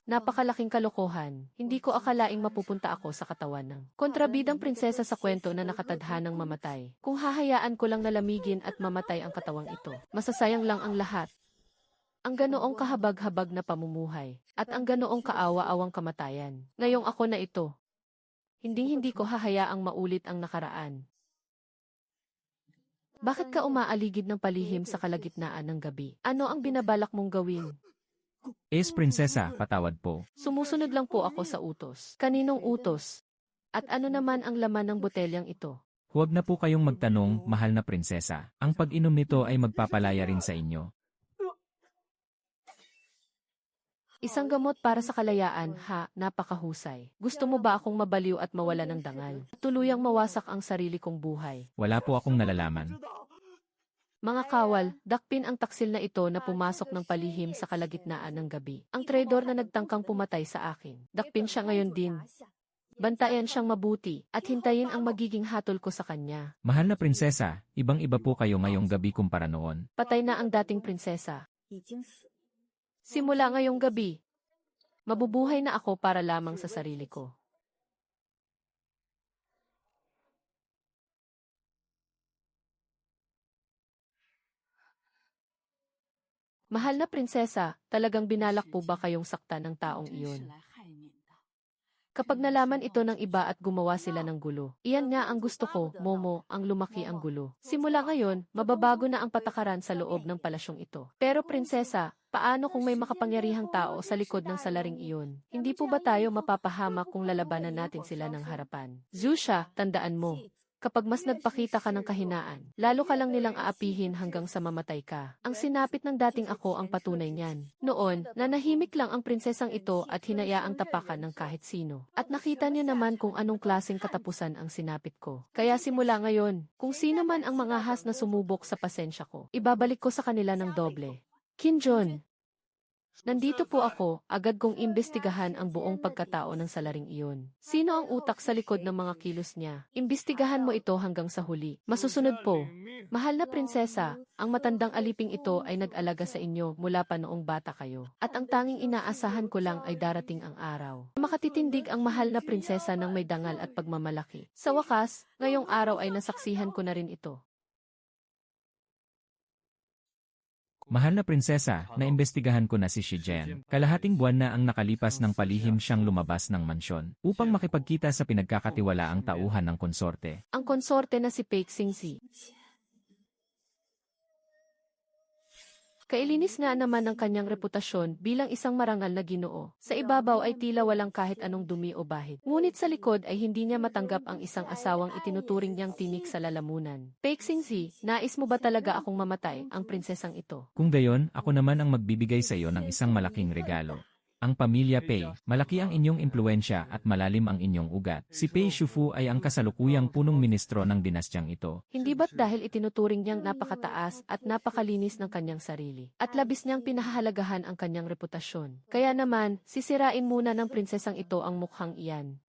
Napakalaking kalokohan. Hindi ko akalaing mapupunta ako sa katawan ng kontrabidang prinsesa sa kwento na nakatadhanang mamatay. Kung hahayaan ko lang nalamigin at mamatay ang katawang ito, masasayang lang ang lahat. Ang ganoong kahabag-habag na pamumuhay, at ang ganoong kaawa-awang kamatayan. Ngayong ako na ito. Hindi ko hahayaang maulit ang nakaraan. Bakit ka umaaligid ng palihim sa kalagitnaan ng gabi? Ano ang binabalak mong gawin? Prinsesa, patawad po. Sumusunod lang po ako sa utos. Kaninong utos? At ano naman ang laman ng botelyang ito? Huwag na po kayong magtanong, mahal na prinsesa. Ang pag-inom nito ay magpapalaya rin sa inyo. Isang gamot para sa kalayaan, ha, napakahusay. Gusto mo ba akong mabaliw at mawala ng dangal? Tuluyang mawasak ang sarili kong buhay. Wala po akong nalalaman. Mga kawal, dakpin ang taksil na ito na pumasok ng palihim sa kalagitnaan ng gabi. Ang traidor na nagtangkang pumatay sa akin. Dakpin siya ngayon din. Bantayan siyang mabuti at hintayin ang magiging hatol ko sa kanya. Mahal na prinsesa, ibang-iba po kayo ngayong gabi kumpara noon. Patay na ang dating prinsesa. Simula ngayong gabi, mabubuhay na ako para lamang sa sarili ko. Mahal na prinsesa, talagang binalak po ba kayong saktan ng taong iyon? Kapag nalaman ito ng iba at gumawa sila ng gulo, iyan nga ang gusto ko, Momo, ang lumaki ang gulo. Simula ngayon, mababago na ang patakaran sa loob ng palasyong ito. Pero prinsesa, paano kung may makapangyarihang tao sa likod ng salaring iyon? Hindi po ba tayo mapapahamak kung lalabanan natin sila ng harapan? Zusha, tandaan mo. Kapag mas nagpakita ka ng kahinaan, lalo ka lang nilang aapihin hanggang sa mamatay ka. Ang sinapit ng dating ako ang patunay niyan. Noon, nanahimik lang ang prinsesang ito at hinayaang tapakan ng kahit sino. At nakita niyo naman kung anong klaseng katapusan ang sinapit ko. Kaya simula ngayon, kung sino man ang mangahas na sumubok sa pasensya ko, ibabalik ko sa kanila ng doble. Kinjon, nandito po ako, agad kong imbestigahan ang buong pagkatao ng salaring iyon. Sino ang utak sa likod ng mga kilos niya? Imbestigahan mo ito hanggang sa huli. Masusunod po. Mahal na prinsesa, ang matandang aliping ito ay nag-alaga sa inyo mula pa noong bata kayo. At ang tanging inaasahan ko lang ay darating ang araw. Makatitindig ang mahal na prinsesa ng may dangal at pagmamalaki. Sa wakas, ngayong araw ay nasaksihan ko na rin ito. Mahal na prinsesa, naimbestigahan ko na si Shijen. Kalahating buwan na ang nakalipas ng palihim siyang lumabas ng mansyon upang makipagkita sa pinagkakatiwalaang tauhan ng konsorte. Ang konsorte na si Paik Singsi. Kailinis nga naman ang kanyang reputasyon bilang isang marangal na ginoo. Sa ibabaw ay tila walang kahit anong dumi o bahid. Ngunit sa likod ay hindi niya matanggap ang isang asawang itinuturing niyang tinik sa lalamunan. Paik Singsi, nais mo ba talaga akong mamatay, ang prinsesang ito? Kung gayon, ako naman ang magbibigay sa iyo ng isang malaking regalo. Ang pamilya Pei, malaki ang inyong impluensya at malalim ang inyong ugat. Si Pei Shufu ay ang kasalukuyang punong ministro ng dinastyang ito. Hindi ba't dahil itinuturing niyang napakataas at napakalinis ng kanyang sarili? At labis niyang pinahahalagahan ang kanyang reputasyon. Kaya naman, sisirain muna ng prinsesang ito ang mukhang iyan.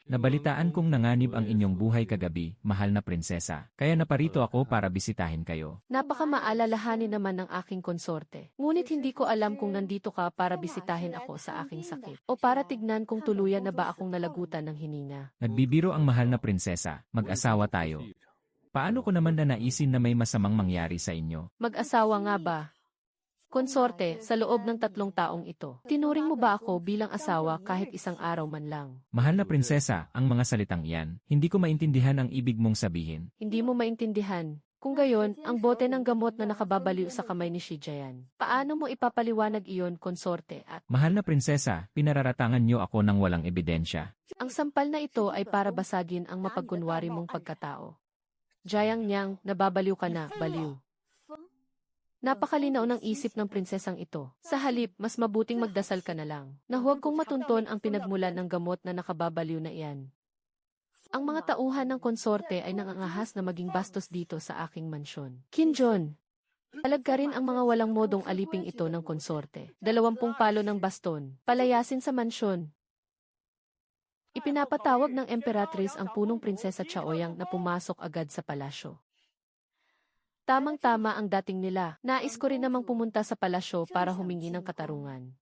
Nabalitaan kong nanganib ang inyong buhay kagabi, mahal na prinsesa. Kaya naparito ako para bisitahin kayo. Napakamaalalahanin naman ng aking konsorte. Ngunit hindi ko alam kung nandito ka para bisitahin ako sa aking sakit. O para tignan kung tuluyan na ba akong nalagutan ng hinina. Nagbibiro ang mahal na prinsesa, mag-asawa tayo. Paano ko naman nanaisin na may masamang mangyari sa inyo? Mag-asawa nga ba? Konsorte, sa loob ng 3 taong ito, tinuring mo ba ako bilang asawa kahit isang araw man lang? Mahal na prinsesa, ang mga salitang iyan, hindi ko maintindihan ang ibig mong sabihin. Hindi mo maintindihan. Kung gayon, ang bote ng gamot na nakababaliw sa kamay ni Shijayan. Paano mo ipapaliwanag iyon, konsorte, at Mahal na prinsesa, pinararatangan niyo ako ng walang ebidensya. ang sampal na ito ay para basagin ang mapagkunwari mong pagkatao. Jayang niyang, nababaliw ka na, baliw. Napakalinaw ng isip ng prinsesang ito. Sa halip, mas mabuting magdasal ka na lang, na huwag kong matunton ang pinagmulan ng gamot na nakababaliw na iyan. Ang mga tauhan ng konsorte ay nangangahas na maging bastos dito sa aking mansyon. Kinjon, palag ka rin ang mga walang modong aliping ito ng konsorte. 20 palo ng baston, palayasin sa mansyon. Ipinapatawag ng emperatrice ang punong prinsesa Chaoyang na pumasok agad sa palasyo. Tamang-tama ang dating nila. Nais ko rin namang pumunta sa palasyo para humingi ng katarungan.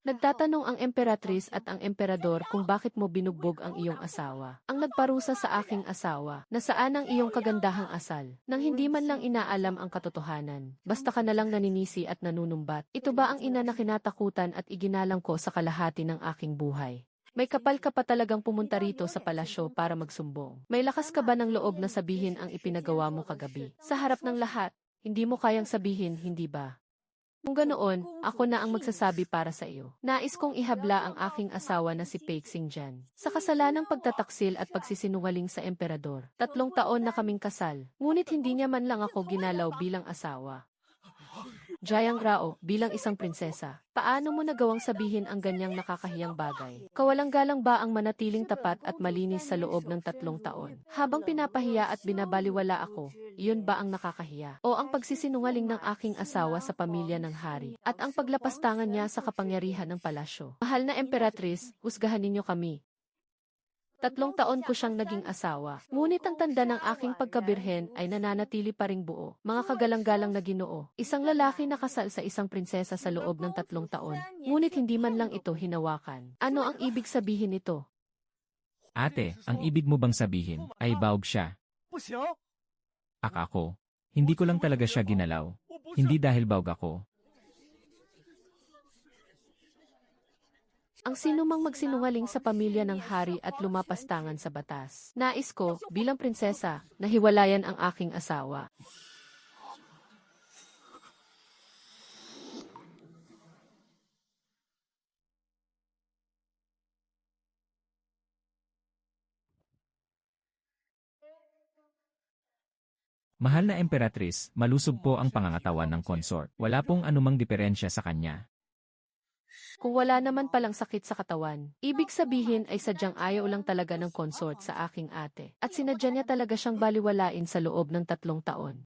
Nagtatanong ang emperatris at ang emperador kung bakit mo binugbog ang iyong asawa. Ang nagparusa sa aking asawa, nasaan ang iyong kagandahang asal, nang hindi man lang inaalam ang katotohanan. Basta ka na lang naninisi at nanunumbat. Ito ba ang ina na kinatakutan at iginalang ko sa kalahati ng aking buhay? May kapal ka pa talagang pumunta rito sa palasyo para magsumbong. May lakas ka ba ng loob na sabihin ang ipinagawa mo kagabi? Sa harap ng lahat, hindi mo kayang sabihin, hindi ba? Kung ganoon, ako na ang magsasabi para sa iyo. Nais kong ihabla ang aking asawa na si Paik Xingjian sa kasalanang pagtataksil at pagsisinungaling sa emperador. 3 taon na kaming kasal, ngunit hindi niya man lang ako ginalaw bilang asawa. Jiang Rao, bilang isang prinsesa, paano mo nagawang sabihin ang ganyang nakakahiyang bagay? Kawalang-galang ba ang manatiling tapat at malinis sa loob ng 3 taon? Habang pinapahiya at binabaliwala ako, iyon ba ang nakakahiya? O ang pagsisinungaling ng aking asawa sa pamilya ng hari? At ang paglapastangan niya sa kapangyarihan ng palasyo? Mahal na emperatris, husgahan ninyo kami. 3 taon ko siyang naging asawa. Ngunit ang tanda ng aking pagkabirhen ay nananatili pa ring buo. Mga kagalang-galang na Ginoo, isang lalaki na kasal sa isang prinsesa sa loob ng 3 taon. Ngunit hindi man lang ito hinawakan. Ano ang ibig sabihin nito? Ate, ang ibig mo bang sabihin ay baog siya? Ako. Hindi ko lang talaga siya ginalaw. Hindi dahil baog ako. Ang sinumang magsinungaling sa pamilya ng hari at lumapastangan sa batas. Nais ko, bilang prinsesa, na hiwalayan ang aking asawa. Mahal na emperatris, malusog po ang pangangatawan ng consort. Wala pong anumang diferensya sa kanya. Kung wala naman palang sakit sa katawan, ibig sabihin ay sadyang ayaw lang talaga ng consort sa aking ate. At sinadya niya talaga siyang baliwalain sa loob ng 3 taon.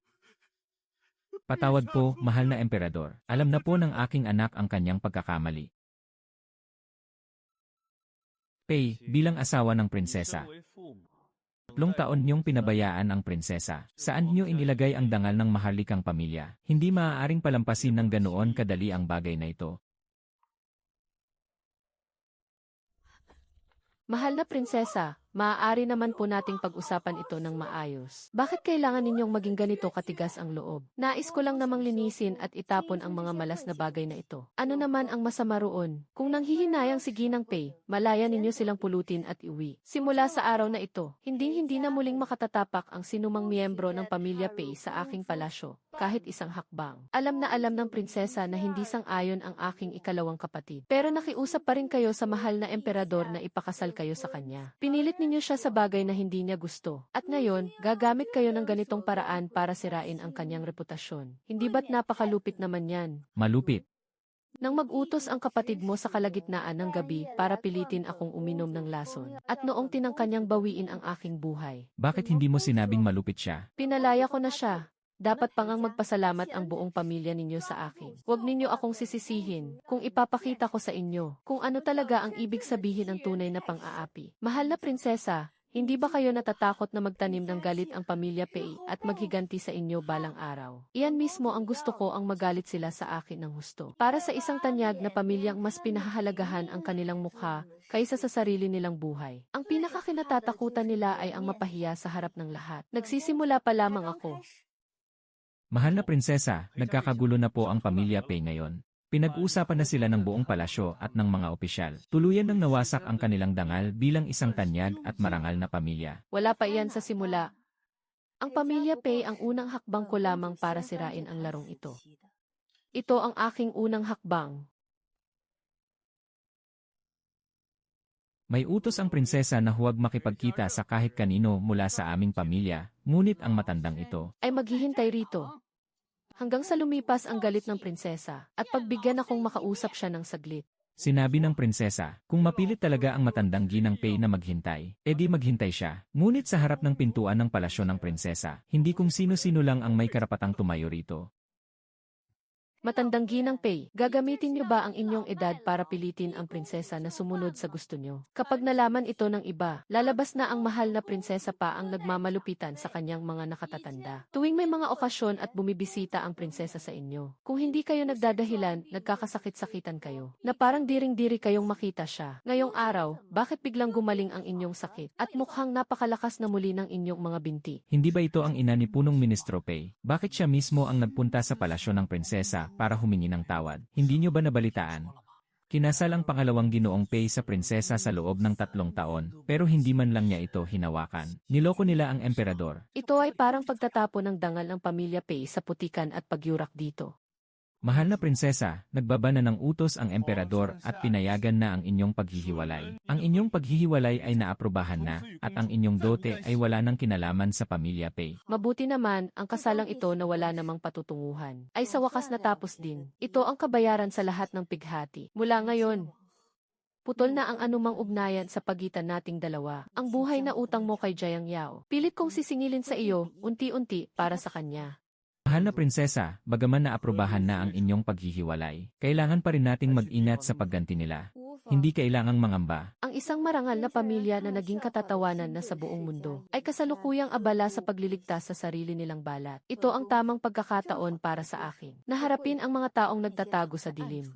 Patawad po, mahal na emperador. Alam na po ng aking anak ang kanyang pagkakamali. Pei, bilang asawa ng prinsesa. 3 taon niyong pinabayaan ang prinsesa. Saan niyo inilagay ang dangal ng maharlikang pamilya? Hindi maaaring palampasin ng ganoon kadali ang bagay na ito. Mahal na prinsesa, maaari naman po nating pag-usapan ito ng maayos. Bakit kailangan ninyong maging ganito katigas ang loob? Nais ko lang namang linisin at itapon ang mga malas na bagay na ito. Ano naman ang masama roon? Kung nanghihinayang si Ginang Pei, malaya ninyo silang pulutin at iwi. Simula sa araw na ito, hindi na muling makatatapak ang sinumang miyembro ng pamilya Pei sa aking palasyo, kahit isang hakbang. Alam na alam ng prinsesa na hindi sang-ayon ang aking ikalawang kapatid. Pero nakiusap pa rin kayo sa mahal na emperador na ipakasal kayo sa kanya. Pinilit ninyo siya sa bagay na hindi niya gusto. At ngayon, gagamit kayo ng ganitong paraan para sirain ang kanyang reputasyon. Hindi ba't napakalupit naman yan? Malupit. Nang mag-utos ang kapatid mo sa kalagitnaan ng gabi para pilitin akong uminom ng lason. At noong tinangka niyang bawiin ang aking buhay. Bakit hindi mo sinabing malupit siya? Pinalaya ko na siya. Dapat pang ang magpasalamat ang buong pamilya ninyo sa akin. Huwag ninyo akong sisisihin kung ipapakita ko sa inyo kung ano talaga ang ibig sabihin ng tunay na pang-aapi. Mahal na prinsesa, hindi ba kayo natatakot na magtanim ng galit ang pamilya Pei at maghiganti sa inyo balang araw? Iyan mismo ang gusto ko, ang magalit sila sa akin ng husto. Para sa isang tanyag na pamilyang mas pinahahalagahan ang kanilang mukha kaysa sa sarili nilang buhay. Ang pinakakinatatakutan nila ay ang mapahiya sa harap ng lahat. Nagsisimula pa lamang ako. Mahal na prinsesa, nagkakagulo na po ang pamilya Pei ngayon. Pinag-uusapan na sila ng buong palasyo at ng mga opisyal. Tuluyan nang nawasak ang kanilang dangal bilang isang tanyag at marangal na pamilya. Wala pa iyan sa simula. Ang pamilya Pei ang unang hakbang ko lamang para sirain ang larong ito. Ito ang aking unang hakbang. May utos ang prinsesa na huwag makipagkita sa kahit kanino mula sa aming pamilya, ngunit ang matandang ito Ay maghihintay rito. Hanggang sa lumipas ang galit ng prinsesa at pagbigyan akong makausap siya ng saglit. Sinabi ng prinsesa, kung mapilit talaga ang matandang Ginang Pei na maghintay, edi maghintay siya. Ngunit sa harap ng pintuan ng palasyo ng prinsesa, hindi kung sino-sino lang ang may karapatang tumayo rito. Matandang ginang Pei, gagamitin niyo ba ang inyong edad para pilitin ang prinsesa na sumunod sa gusto niyo? Kapag nalaman ito ng iba, lalabas na ang mahal na prinsesa pa ang nagmamalupitan sa kanyang mga nakatatanda. Tuwing may mga okasyon at bumibisita ang prinsesa sa inyo, kung hindi kayo nagdadahilan, nagkakasakit-sakitan kayo, na parang diring-diri kayong makita siya. Ngayong araw, bakit biglang gumaling ang inyong sakit at mukhang napakalakas na muli ng inyong mga binti? Hindi ba ito ang ina ni punong ministro Pei? Bakit siya mismo ang nagpunta sa palasyo ng prinsesa para humingi ng tawad? Hindi niyo ba nabalitaan? Kinasal ang pangalawang ginoong Pei sa prinsesa sa loob ng 3 taon, pero hindi man lang niya ito hinawakan. Niloko nila ang emperador. Ito ay parang pagtatapon ng dangal ng pamilya Pei sa putikan at pagyurak dito. Mahal na prinsesa, nagbaba na ng utos ang emperador at pinayagan na ang inyong paghihiwalay. Ang inyong paghihiwalay ay naaprubahan na, at ang inyong dote ay wala nang kinalaman sa pamilya Pei. Mabuti naman, ang kasalang ito na wala namang patutunguhan, ay sa wakas natapos din. Ito ang kabayaran sa lahat ng pighati. Mula ngayon, putol na ang anumang ugnayan sa pagitan nating dalawa. Ang buhay na utang mo kay Jiang Yao, pilit kong sisingilin sa iyo, unti-unti, para sa kanya. Mahal na prinsesa, bagaman naaprubahan na ang inyong paghihiwalay, kailangan pa rin nating mag-ingat sa pagganti nila. Hindi kailangang mangamba. Ang isang marangal na pamilya na naging katatawanan na sa buong mundo, ay kasalukuyang abala sa pagliligtas sa sarili nilang balat. Ito ang tamang pagkakataon para sa akin, na harapin ang mga taong nagtatago sa dilim.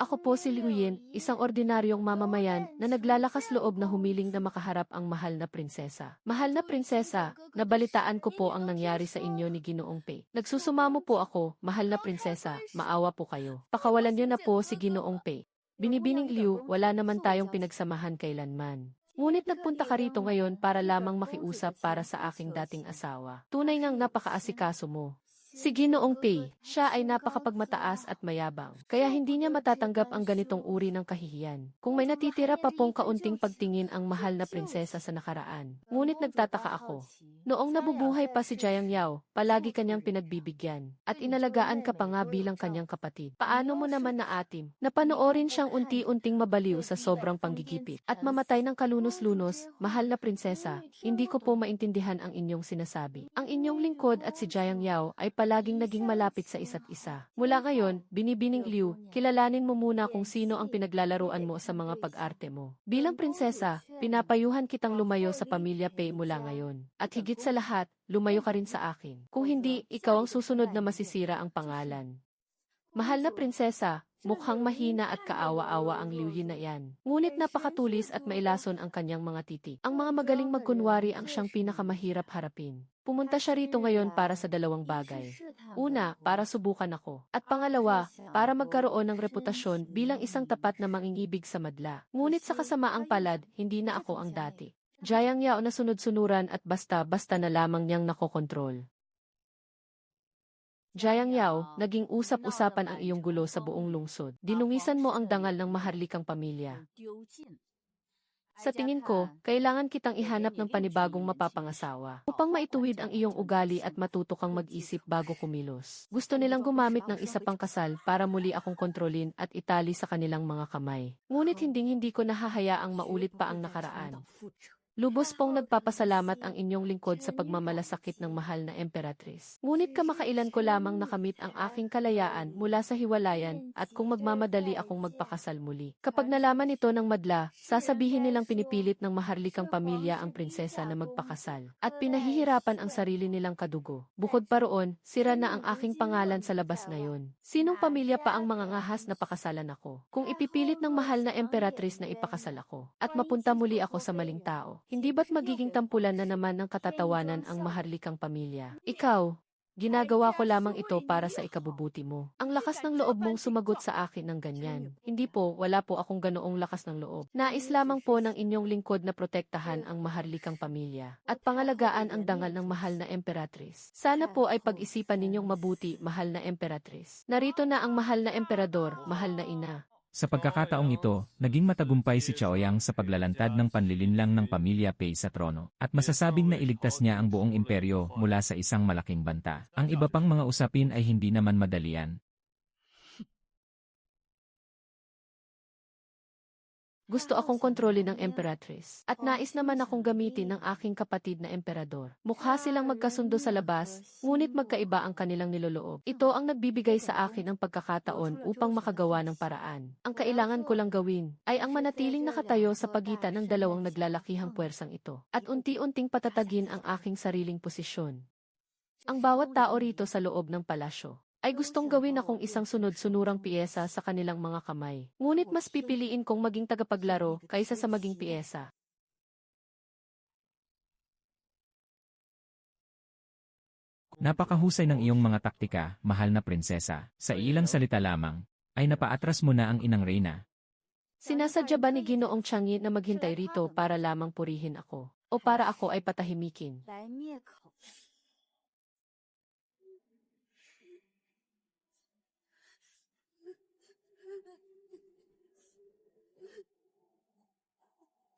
Ako po si Liu Yin, isang ordinaryong mamamayan na naglalakas loob na humiling na makaharap ang mahal na prinsesa. Mahal na prinsesa, nabalitaan ko po ang nangyari sa inyo ni Ginoong Pei. Nagsusumamo po ako, mahal na prinsesa, maawa po kayo. Pakawalan niyo na po si Ginoong Pei. Binibining Liu, wala naman tayong pinagsamahan kailanman. Ngunit nagpunta ka rito ngayon para lamang makiusap para sa aking dating asawa. Tunay ngang napakaasikaso mo. Si Ginoong Pei, siya ay napakapagmataas at mayabang, kaya hindi niya matatanggap ang ganitong uri ng kahihiyan. Kung may natitira pa pong kaunting pagtingin ang mahal na prinsesa sa nakaraan. Ngunit nagtataka ako. Noong nabubuhay pa si Jiang Yao, palagi kanyang pinagbibigyan, at inalagaan ka pa nga bilang kanyang kapatid. Paano mo naman naatim? Napanoorin siyang unti-unting mabaliw sa sobrang panggigipit, at mamatay ng kalunos-lunos, mahal na prinsesa, hindi ko po maintindihan ang inyong sinasabi. Ang inyong lingkod at si Jiang Yao ay palaging naging malapit sa isa't isa. Mula ngayon, binibining Liu, kilalanin mo muna kung sino ang pinaglalaruan mo sa mga pag-arte mo. Bilang prinsesa, pinapayuhan kitang lumayo sa pamilya Pei mula ngayon. At higit sa lahat, lumayo ka rin sa akin. Kung hindi, ikaw ang susunod na masisira ang pangalan. Mahal na prinsesa, mukhang mahina at kaawa-awa ang Liu Yin na yan. Ngunit napakatulis at mailason ang kanyang mga titik. Ang mga magaling magkunwari ang siyang pinakamahirap harapin. Pumunta siya rito ngayon para sa 2 bagay. Una, para subukan ako. At pangalawa, para magkaroon ng reputasyon bilang isang tapat na mangingibig sa madla. Ngunit sa kasamaang palad, hindi na ako ang dati. Jiang Yao na sunod-sunuran at basta-basta na lamang niyang nakokontrol. Jiang Yao, naging usap-usapan ang iyong gulo sa buong lungsod. Dinungisan mo ang dangal ng maharlikang pamilya. Sa tingin ko, kailangan kitang ihanap ng panibagong mapapangasawa upang maituwid ang iyong ugali at matuto kang mag-isip bago kumilos. Gusto nilang gumamit ng isa pang kasal para muli akong kontrolin at itali sa kanilang mga kamay. Ngunit hindi ko nahahayaang maulit pa ang nakaraan. Lubos pong nagpapasalamat ang inyong lingkod sa pagmamalasakit ng mahal na emperatris. Ngunit kamakailan ko lamang nakamit ang aking kalayaan mula sa hiwalayan at kung magmamadali akong magpakasal muli. Kapag nalaman ito ng madla, sasabihin nilang pinipilit ng maharlikang pamilya ang prinsesa na magpakasal at pinahihirapan ang sarili nilang kadugo. Bukod pa roon, sira na ang aking pangalan sa labas ngayon. Sinong pamilya pa ang mangangahas na pakasalan ako? Kung ipipilit ng mahal na emperatris na ipakasal ako at mapunta muli ako sa maling tao, hindi ba't magiging tampulan na naman ng katatawanan ang maharlikang pamilya? Ikaw, ginagawa ko lamang ito para sa ikabubuti mo. Ang lakas ng loob mong sumagot sa akin ng ganyan. Hindi po, wala po akong ganoong lakas ng loob. Nais lamang po ng inyong lingkod na protektahan ang maharlikang pamilya at pangalagaan ang dangal ng mahal na emperatris. Sana po ay pag-isipan ninyong mabuti, mahal na emperatris. Narito na ang mahal na emperador, mahal na ina. Sa pagkakataong ito, naging matagumpay si Chaoyang sa paglalantad ng panlilinlang ng pamilya Pei sa trono, at masasabing na iligtas niya ang buong imperyo mula sa isang malaking banta. Ang iba pang mga usapin ay hindi naman madalian. Gusto akong kontrolin ng Emperatrice. At nais naman akong gamitin ng aking kapatid na emperador. Mukha silang magkasundo sa labas, ngunit magkaiba ang kanilang niloloob. Ito ang nagbibigay sa akin ng pagkakataon upang makagawa ng paraan. Ang kailangan ko lang gawin ay ang manatiling nakatayo sa pagitan ng dalawang naglalakihang puwersang ito. At unti-unting patatagin ang aking sariling posisyon. Ang bawat tao rito sa loob ng palasyo ay gustong gawin akong isang sunod-sunurang piyesa sa kanilang mga kamay. Ngunit mas pipiliin kong maging tagapaglaro kaysa sa maging piyesa. Napakahusay ng iyong mga taktika, mahal na prinsesa. Sa ilang salita lamang, ay napaatras mo na ang inang reyna. Sinasadya ba ni Ginoong Tiangyi na maghintay rito para lamang purihin ako? O para ako ay patahimikin?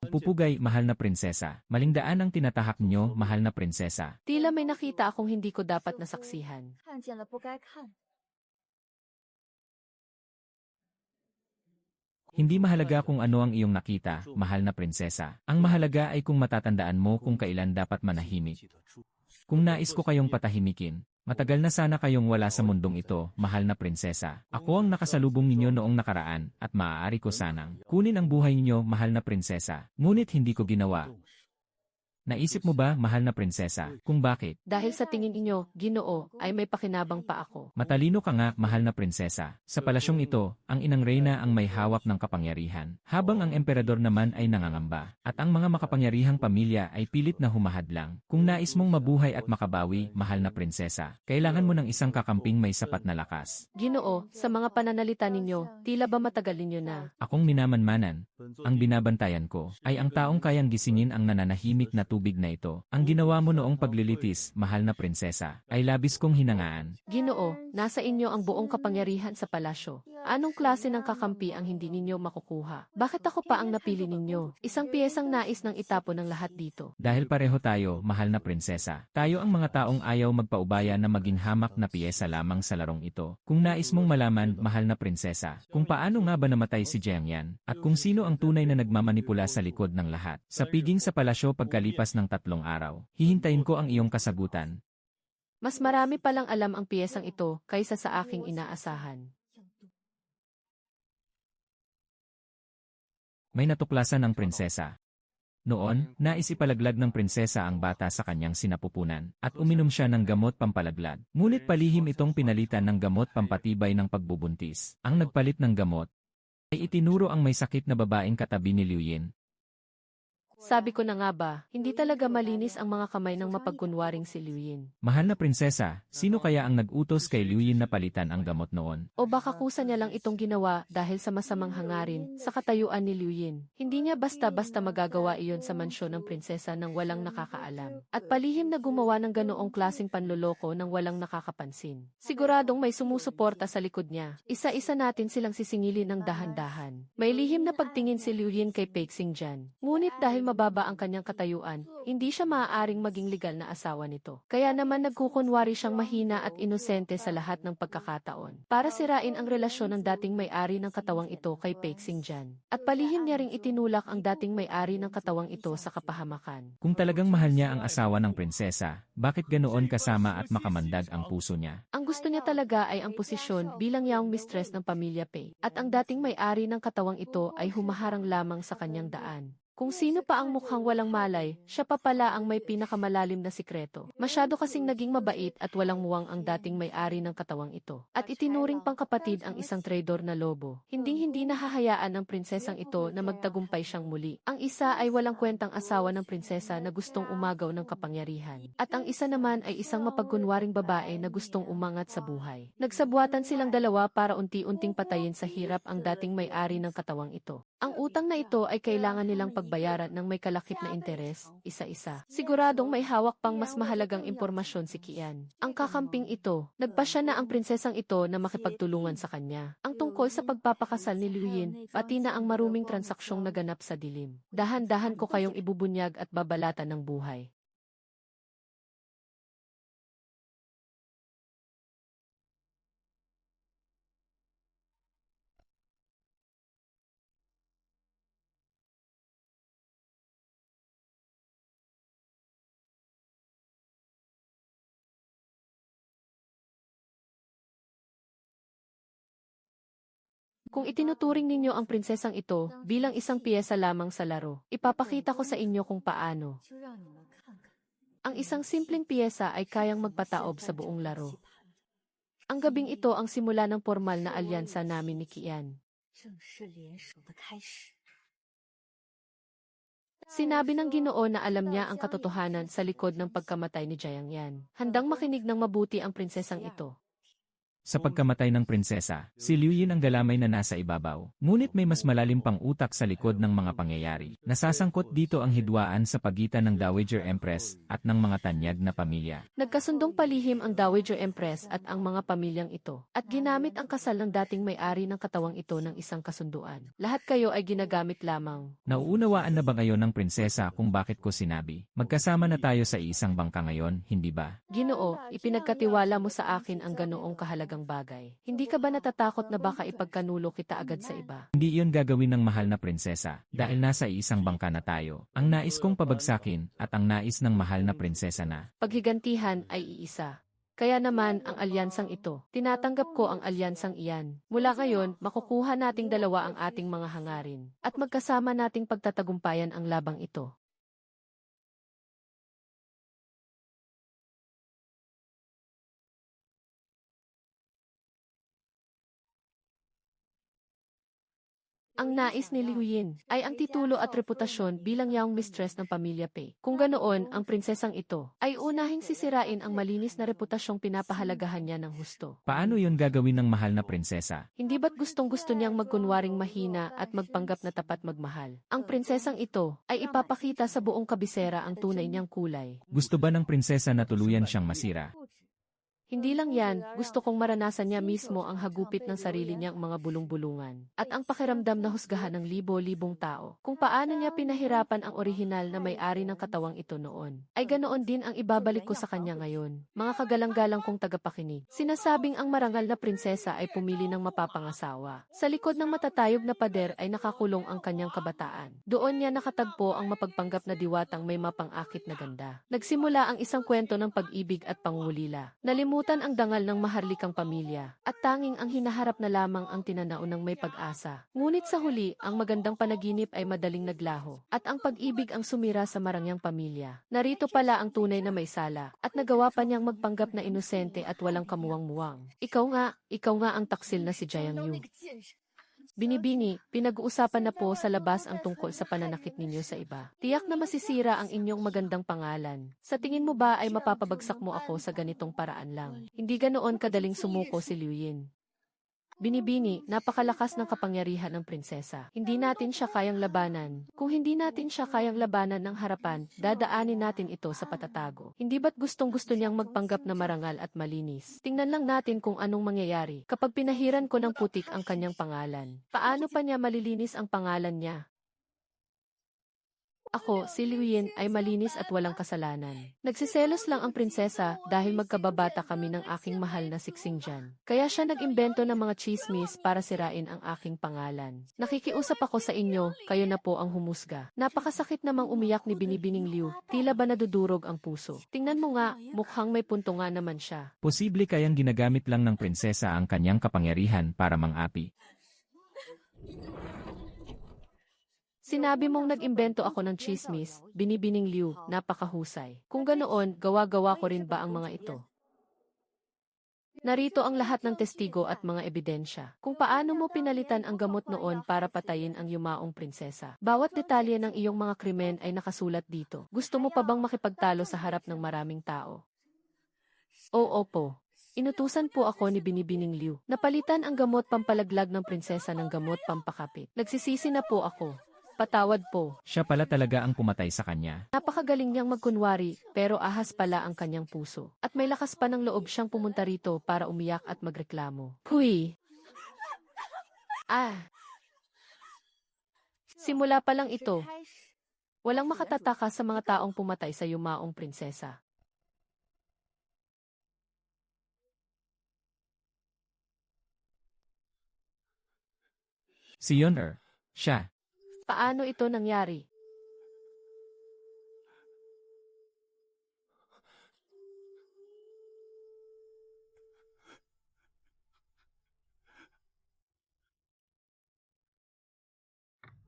Pupugay, mahal na prinsesa. Malingdaan ang tinatahak niyo, mahal na prinsesa. Tila may nakita akong hindi ko dapat nasaksihan. Hindi mahalaga kung ano ang iyong nakita, mahal na prinsesa. Ang mahalaga ay kung matatandaan mo kung kailan dapat manahimik. Kung nais ko kayong patahimikin, matagal na sana kayong wala sa mundong ito, mahal na prinsesa. Ako ang nakasalubong ninyo noong nakaraan, at maaari ko sanang kunin ang buhay ninyo, mahal na prinsesa. Ngunit hindi ko ginawa. Naisip mo ba, mahal na prinsesa, kung bakit? Dahil sa tingin inyo, Ginoo, ay may pakinabang pa ako. Matalino ka nga, mahal na prinsesa. Sa palasyong ito, ang inang reyna ang may hawak ng kapangyarihan, habang ang emperador naman ay nangangamba. At ang mga makapangyarihang pamilya ay pilit na humahadlang. Kung nais mong mabuhay at makabawi, mahal na prinsesa, kailangan mo ng isang kakamping may sapat na lakas. Ginoo, sa mga pananalita ninyo, tila ba matagal ninyo na? Akong minamanmanan. Ang binabantayan ko ay ang taong kayang gisingin ang nananahimik na tubig na ito. Ang ginawa mo noong paglilitis, mahal na prinsesa, ay labis kong hinangaan. Ginoo, nasa inyo ang buong kapangyarihan sa palasyo. Anong klase ng kakampi ang hindi ninyo makukuha? Bakit ako pa ang napili ninyo? Isang piyesang nais ng itapon ng lahat dito. Dahil pareho tayo, mahal na prinsesa. Tayo ang mga taong ayaw magpaubaya na maging hamak na piyesa lamang sa larong ito. Kung nais mong malaman, mahal na prinsesa, kung paano nga ba namatay si Jiangyan, at kung sino ang tunay na nagmamanipula sa likod ng lahat. Sa piging sa palasyo pagkalipas ng 3 araw, hihintayin ko ang iyong kasagutan. Mas marami palang alam ang piyesang ito kaysa sa aking inaasahan. May natuklasan ng prinsesa. Noon, nais ipalaglag ng prinsesa ang bata sa kanyang sinapupunan, at uminom siya ng gamot pampalaglag. Ngunit palihim itong pinalitan ng gamot pampatibay ng pagbubuntis. Ang nagpalit ng gamot ay itinuro ang may sakit na babaeng katabi ni Liu Yin. Sabi ko na nga ba, hindi talaga malinis ang mga kamay ng mapagkunwaring si Liu Yin. Mahal na prinsesa, sino kaya ang nag-utos kay Liu Yin na palitan ang gamot noon? O baka kusa niya lang itong ginawa dahil sa masamang hangarin sa katayuan ni Liu Yin. Hindi niya basta-basta magagawa iyon sa mansyon ng prinsesa nang walang nakakaalam. At palihim na gumawa ng ganoong klaseng panloloko nang walang nakakapansin. Siguradong may sumusuporta sa likod niya. Isa-isa natin silang sisingilin ng dahan-dahan. May lihim na pagtingin si Liu Yin kay Pei Xingjian. Ngunit dahil mababa ang kanyang katayuan, hindi siya maaaring maging legal na asawa nito. Kaya naman nagkukunwari siyang mahina at inosente sa lahat ng pagkakataon. Para sirain ang relasyon ng dating may-ari ng katawang ito kay Pei Xingjian. At palihim niya ring itinulak ang dating may-ari ng katawang ito sa kapahamakan. Kung talagang mahal niya ang asawa ng prinsesa, bakit ganoon kasama at makamandag ang puso niya? Ang gusto niya talaga ay ang posisyon bilang young mistress ng pamilya Pei. At ang dating may-ari ng katawang ito ay humaharang lamang sa kanyang daan. Kung sino pa ang mukhang walang malay, siya pa pala ang may pinakamalalim na sikreto. Masyado kasing naging mabait at walang muwang ang dating may-ari ng katawang ito. At itinuring pang kapatid ang isang traidor na lobo. Hindi nahahayaan ng prinsesang ito na magtagumpay siyang muli. Ang isa ay walang kwentang asawa ng prinsesa na gustong umagaw ng kapangyarihan. At ang isa naman ay isang mapagkunwaring babae na gustong umangat sa buhay. Nagsabuatan silang dalawa para unti-unting patayin sa hirap ang dating may-ari ng katawang ito. Ang utang na ito ay kailangan nilang pagbayaran ng may kalakip na interes, isa-isa. Siguradong may hawak pang mas mahalagang impormasyon si Qian. Ang kakamping ito, nagpasya na ang prinsesang ito na makipagtulungan sa kanya. Ang tungkol sa pagpapakasal ni Liu Yin, pati na ang maruming transaksyong naganap sa dilim. Dahan-dahan ko kayong ibubunyag at babalatan ng buhay. Kung itinuturing ninyo ang prinsesang ito bilang isang piyesa lamang sa laro, ipapakita ko sa inyo kung paano. Ang isang simpleng piyesa ay kayang magpataob sa buong laro. Ang gabing ito ang simula ng formal na alyansa namin ni Qian. Sinabi ng Ginoo na alam niya ang katotohanan sa likod ng pagkamatay ni Jiangyan. Handang makinig ng mabuti ang prinsesang ito. Sa pagkamatay ng prinsesa, si Liu Yin ang galamay na nasa ibabaw. Ngunit may mas malalim pang utak sa likod ng mga pangyayari. Nasasangkot dito ang hidwaan sa pagitan ng Dowager Empress at ng mga tanyag na pamilya. Nagkasundong palihim ang Dowager Empress at ang mga pamilyang ito, at ginamit ang kasal ng dating may-ari ng katawang ito ng isang kasunduan. Lahat kayo ay ginagamit lamang. Nauunawaan na ba ngayon ng prinsesa kung bakit ko sinabi? Magkasama na tayo sa isang bangka ngayon, hindi ba? Ginoo, ipinagkatiwala mo sa akin ang ganoong kahalagang bagay. Hindi ka ba natatakot na baka ipagkanulo kita agad sa iba? Hindi iyon gagawin ng mahal na prinsesa, dahil nasa isang bangka na tayo. Ang nais kong pabagsakin, at ang nais ng mahal na prinsesa na. Paghigantihan ay iisa. Kaya naman ang alyansang ito, tinatanggap ko ang alyansang iyan. Mula ngayon, makukuha nating dalawa ang ating mga hangarin, at magkasama nating pagtatagumpayan ang labang ito. Ang nais ni Liu Yin ay ang titulo at reputasyon bilang young mistress ng pamilya Pei. Kung ganoon, ang prinsesang ito ay unahing sisirain ang malinis na reputasyong pinapahalagahan niya ng husto. Paano iyon gagawin ng mahal na prinsesa? Hindi ba't gustong-gusto niyang magkunwaring mahina at magpanggap na tapat magmahal? Ang prinsesang ito ay ipapakita sa buong kabisera ang tunay niyang kulay. Gusto ba ng prinsesa na tuluyan siyang masira? Hindi lang yan, gusto kong maranasan niya mismo ang hagupit ng sarili niyang mga bulong-bulungan. At ang pakiramdam na husgahan ng libo-libong tao. Kung paano niya pinahirapan ang orihinal na may-ari ng katawang ito noon. Ay ganoon din ang ibabalik ko sa kanya ngayon. Mga kagalang-galang kong tagapakinig. Sinasabing ang marangal na prinsesa ay pumili ng mapapangasawa. Sa likod ng matatayog na pader ay nakakulong ang kanyang kabataan. Doon niya nakatagpo ang mapagpanggap na diwatang may mapangakit na ganda. Nagsimula ang isang kwento ng pag-ibig at pangulila. Nalimutan ang dangal ng maharlikang pamilya, at tanging ang hinaharap na lamang ang tinanao ng may pag-asa. Ngunit sa huli, ang magandang panaginip ay madaling naglaho, at ang pag-ibig ang sumira sa marangyang pamilya. Narito pala ang tunay na may sala, at nagawa pa niyang magpanggap na inosente at walang kamuwang-muwang. Ikaw nga ang taksil na si Jiang Yu. Binibini, pinag-uusapan na po sa labas ang tungkol sa pananakit ninyo sa iba. Tiyak na masisira ang inyong magandang pangalan. Sa tingin mo ba ay mapapabagsak mo ako sa ganitong paraan lang? Hindi ganoon kadaling sumuko si Liu Yin. Binibini, napakalakas ng kapangyarihan ng prinsesa. Hindi natin siya kayang labanan. Kung hindi natin siya kayang labanan ng harapan, dadaanin natin ito sa patatago. Hindi ba't gustong-gusto niyang magpanggap na marangal at malinis? Tingnan lang natin kung anong mangyayari kapag pinahiran ko ng putik ang kanyang pangalan. Paano pa niya malilinis ang pangalan niya? Ako, si Liu Yin, ay malinis at walang kasalanan. Nagsiselos lang ang prinsesa dahil magkababata kami ng aking mahal na si Xingjian. Kaya siya nag-imbento ng mga chismis para sirain ang aking pangalan. Nakikiusap ako sa inyo, kayo na po ang humusga. Napakasakit namang umiyak ni Binibining Liu, tila ba nadudurog ang puso. Tingnan mo nga, mukhang may punto nga naman siya. Posible kayang ginagamit lang ng prinsesa ang kanyang kapangyarihan para mang-api. Sinabi mong nag-imbento ako ng chismis, Binibining Liu, napakahusay. Kung ganoon, gawa-gawa ko rin ba ang mga ito? Narito ang lahat ng testigo at mga ebidensya. Kung paano mo pinalitan ang gamot noon para patayin ang yumaong prinsesa. Bawat detalye ng iyong mga krimen ay nakasulat dito. Gusto mo pa bang makipagtalo sa harap ng maraming tao? Oo po. Inutusan po ako ni Binibining Liu. Napalitan ang gamot pampalaglag ng prinsesa ng gamot pampakapit. Nagsisisi na po ako. Patawad po. Siya pala talaga ang pumatay sa kanya. Napakagaling niyang magkunwari, pero ahas pala ang kanyang puso. At may lakas pa ng loob siyang pumunta rito para umiyak at magreklamo. Huy! Simula pa lang ito. Walang makatataka sa mga taong pumatay sa yumaong prinsesa. Si Yoner, siya. Paano ito nangyari?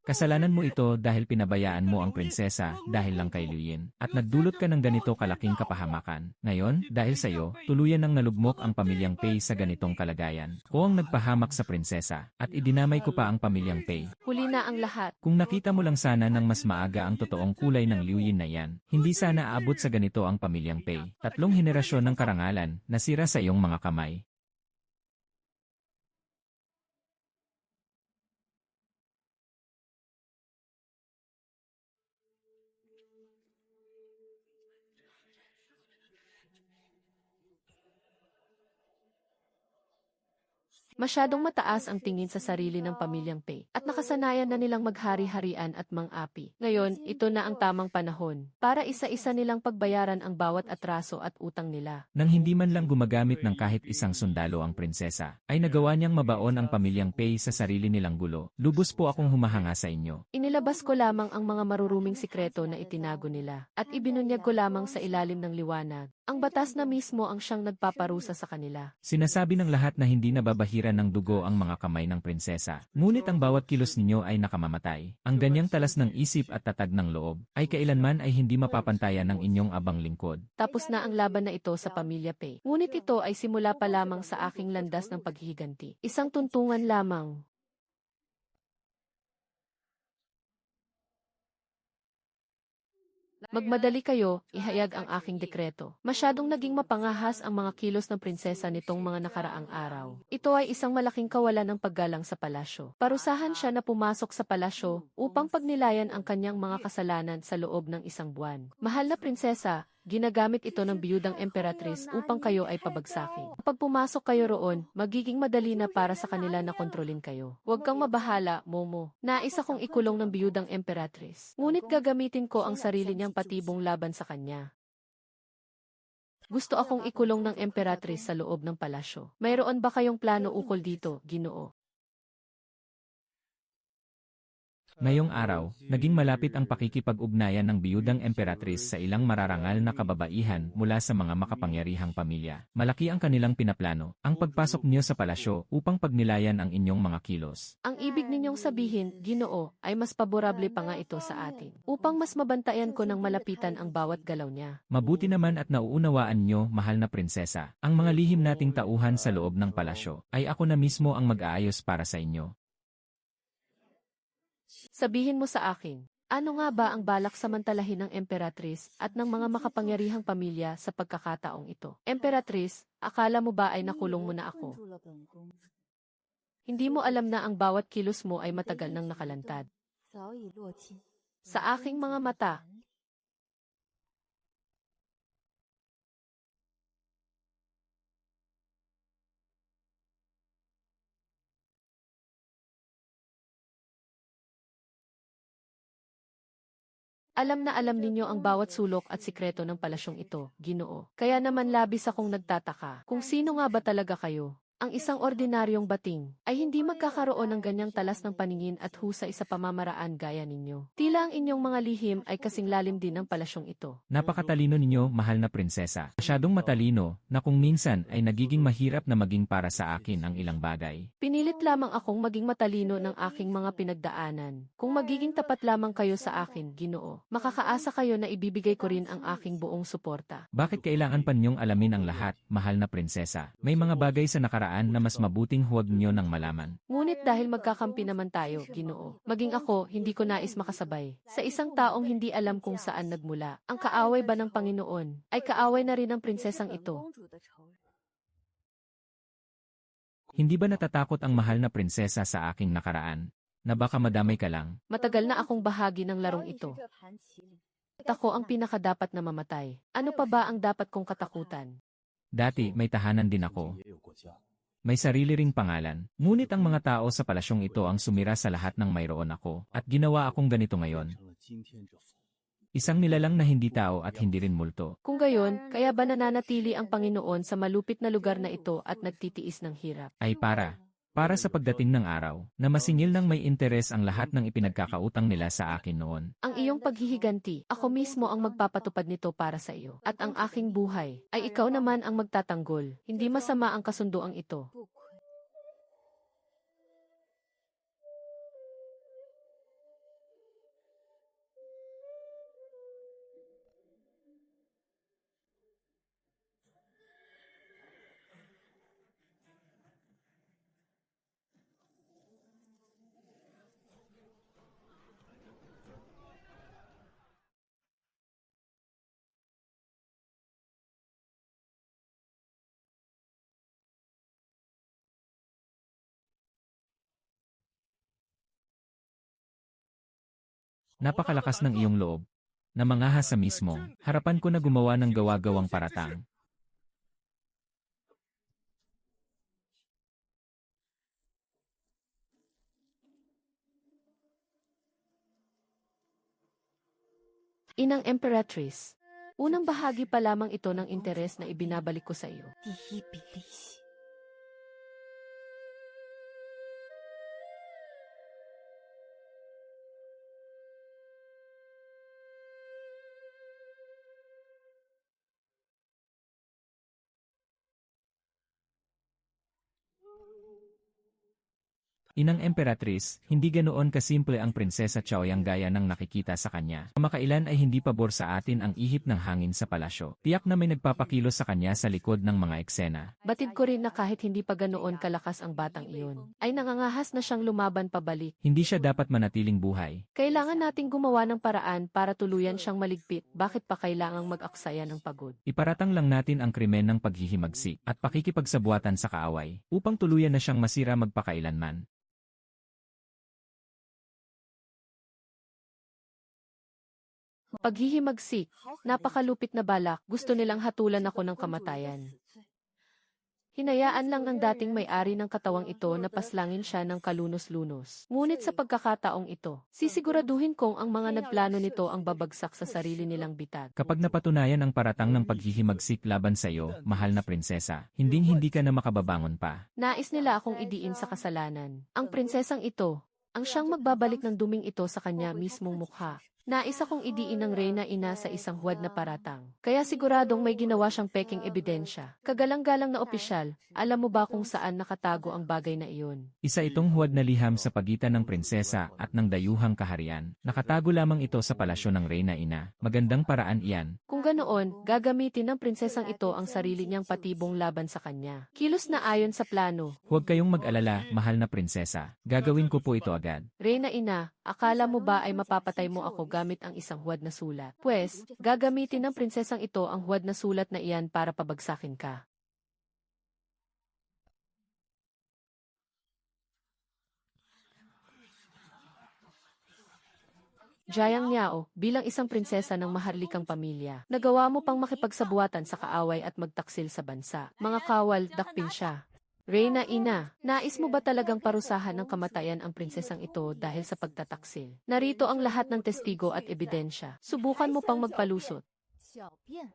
Kasalanan mo ito dahil pinabayaan mo ang prinsesa dahil lang kay Liu Yin. At nagdulot ka ng ganito kalaking kapahamakan. Ngayon, dahil sa'yo, tuluyan nang nalugmok ang pamilyang Pei sa ganitong kalagayan. Ko ang nagpahamak sa prinsesa, at idinamay ko pa ang pamilyang Pei. Huli na ang lahat. Kung nakita mo lang sana ng mas maaga ang totoong kulay ng Liu Yin na yan, hindi sana aabot sa ganito ang pamilyang Pei. 3 henerasyon ng karangalan, nasira sa iyong mga kamay. Masyadong mataas ang tingin sa sarili ng pamilyang Pei at nakasanayan na nilang maghari-harian at mang-api. Ngayon, ito na ang tamang panahon para isa-isa nilang pagbayaran ang bawat atraso at utang nila. Nang hindi man lang gumagamit ng kahit isang sundalo ang prinsesa, ay nagawa niyang mabaon ang pamilyang Pei sa sarili nilang gulo. Lubos po akong humahanga sa inyo. Inilabas ko lamang ang mga maruruming sikreto na itinago nila at ibinunyag ko lamang sa ilalim ng liwanag. Ang batas na mismo ang siyang nagpaparusa sa kanila. Sinasabi ng lahat na hindi nababahiran ng dugo ang mga kamay ng prinsesa. Ngunit ang bawat kilos ninyo ay nakamamatay. Ang ganyang talas ng isip at tatag ng loob ay kailanman ay hindi mapapantayan ng inyong abang lingkod. Tapos na ang laban na ito sa pamilya Pei. Ngunit ito ay simula pa lamang sa aking landas ng paghihiganti. Isang tuntungan lamang. Magmadali kayo, ihayag ang aking dekreto. Masyadong naging mapangahas ang mga kilos ng prinsesa nitong mga nakaraang araw. Ito ay isang malaking kawalan ng paggalang sa palasyo. Parusahan siya na pumasok sa palasyo upang pagnilayan ang kanyang mga kasalanan sa loob ng 1 buwan. Mahal na prinsesa, ginagamit ito ng biyudang emperatris upang kayo ay pabagsakin. Kapag pumasok kayo roon, magiging madali na para sa kanila na kontrolin kayo. Huwag kang mabahala, Momo. Nais akong ikulong ng biyudang emperatris. Ngunit gagamitin ko ang sarili niyang patibong laban sa kanya. Gusto akong ikulong ng emperatris sa loob ng palasyo. Mayroon ba kayong plano ukol dito, Ginoo? Ngayong araw, naging malapit ang pakikipag-ugnayan ng biyudang emperatris sa ilang mararangal na kababaihan mula sa mga makapangyarihang pamilya. Malaki ang kanilang pinaplano, ang pagpasok niyo sa palasyo upang pagnilayan ang inyong mga kilos. Ang ibig ninyong sabihin, Ginoo, ay mas paborable pa nga ito sa atin, upang mas mabantayan ko ng malapitan ang bawat galaw niya. Mabuti naman at nauunawaan nyo, mahal na prinsesa, ang mga lihim nating tauhan sa loob ng palasyo, ay ako na mismo ang mag-aayos para sa inyo. Sabihin mo sa akin, ano nga ba ang balak samantalahin ng emperatris at ng mga makapangyarihang pamilya sa pagkakataong ito? Emperatris, akala mo ba ay nakulong mo na ako? Hindi mo alam na ang bawat kilos mo ay matagal nang nakalantad. Sa aking mga mata, alam na alam ninyo ang bawat sulok at sikreto ng palasyong ito, Ginoo. Kaya naman labis akong nagtataka kung sino nga ba talaga kayo. Ang isang ordinaryong bating ay hindi magkakaroon ng ganyang talas ng paningin at husay sa pamamaraan gaya ninyo. Tila ang inyong mga lihim ay kasing lalim din ng palasyong ito. Napakatalino ninyo, mahal na prinsesa. Masyadong matalino, na kung minsan ay nagiging mahirap na maging para sa akin ang ilang bagay. Pinilit lamang akong maging matalino ng aking mga pinagdaanan. Kung magiging tapat lamang kayo sa akin, Ginoo, makakaasa kayo na ibibigay ko rin ang aking buong suporta. Bakit kailangan pa niyong alamin ang lahat, mahal na prinsesa? May mga bagay sa nakaraan na mas mabuting huwag niyo nang malaman. Ngunit dahil magkakampi naman tayo, Ginoo, maging ako, hindi ko nais makasabay. Sa isang taong hindi alam kung saan nagmula, ang kaaway ba ng Panginoon, ay kaaway na rin ng prinsesang ito. Hindi ba natatakot ang mahal na prinsesa sa aking nakaraan? Na baka madamay ka lang? Matagal na akong bahagi ng larong ito. At ako ang pinakadapat na mamatay. Ano pa ba ang dapat kong katakutan? Dati, may tahanan din ako. May sarili ring pangalan. Ngunit ang mga tao sa palasyong ito ang sumira sa lahat ng mayroon ako, at ginawa akong ganito ngayon. Isang nilalang na hindi tao at hindi rin multo. Kung gayon, kaya ba nananatili ang Panginoon sa malupit na lugar na ito at nagtitiis ng hirap? Ay para sa pagdating ng araw, na masingil ng may interes ang lahat ng ipinagkakautang nila sa akin noon. Ang iyong paghihiganti, ako mismo ang magpapatupad nito para sa iyo. At ang aking buhay, ay ikaw naman ang magtatanggol. Hindi masama ang kasunduang ito. Napakalakas ng iyong loob. Namangahas sa mismong harapan ko na gumawa ng gawa-gawang paratang. Inang Emperatrice. Unang bahagi pa lamang ito ng interes na ibinabalik ko sa iyo. 第一笔利息。 Inang Emperatrice, hindi ganoon kasimple ang Prinsesa Chaoyang gaya ng nakikita sa kanya. Kamakailan ay hindi pabor sa atin ang ihip ng hangin sa palasyo. Tiyak na may nagpapakilos sa kanya sa likod ng mga eksena. Batid ko rin na kahit hindi pa ganoon kalakas ang batang iyon, ay nangangahas na siyang lumaban pabalik. Hindi siya dapat manatiling buhay. Kailangan nating gumawa ng paraan para tuluyan siyang maligpit. Bakit pa kailangang mag-aksaya ng pagod? Iparatang lang natin ang krimen ng paghihimagsik at pakikipagsabuatan sa kaaway upang tuluyan na siyang masira magpakailanman. Paghihimagsik, napakalupit na balak, gusto nilang hatulan ako ng kamatayan. Hinayaan lang ng dating may-ari ng katawang ito na paslangin siya ng kalunos-lunos. Ngunit sa pagkakataong ito, sisiguraduhin kong ang mga nagplano nito ang babagsak sa sarili nilang bitag. Kapag napatunayan ang paratang ng paghihimagsik laban sa iyo, mahal na prinsesa, hinding-hindi ka na makababangon pa. Nais nila akong idiin sa kasalanan. Ang prinsesang ito, ang siyang magbabalik ng duming ito sa kanya mismong mukha. Nais akong idiin ng Reyna Ina sa isang huwad na paratang. Kaya siguradong may ginawa siyang peking ebidensya. Kagalang-galang na opisyal, alam mo ba kung saan nakatago ang bagay na iyon? Isa itong huwad na liham sa pagitan ng prinsesa at ng dayuhang kaharian. Nakatago lamang ito sa palasyo ng Reyna Ina. Magandang paraan iyan. Kung ganoon, gagamitin ng prinsesang ito ang sarili niyang patibong laban sa kanya. Kilos na ayon sa plano. Huwag kayong mag-alala, mahal na prinsesa. Gagawin ko po ito agad. Reyna Ina, akala mo ba ay mapapatay mo ako gamit ang isang huwad na sulat? Pwes, gagamitin ng prinsesang ito ang huwad na sulat na iyan para pabagsakin ka. Jayang Niao, bilang isang prinsesa ng maharlikang pamilya, nagawa mo pang makipagsabuatan sa kaaway at magtaksil sa bansa. Mga kawal, dakpin siya. Reyna Ina, nais mo ba talagang parusahan ng kamatayan ang prinsesang ito dahil sa pagtataksil? Narito ang lahat ng testigo at ebidensya. Subukan mo pang magpalusot. 小便。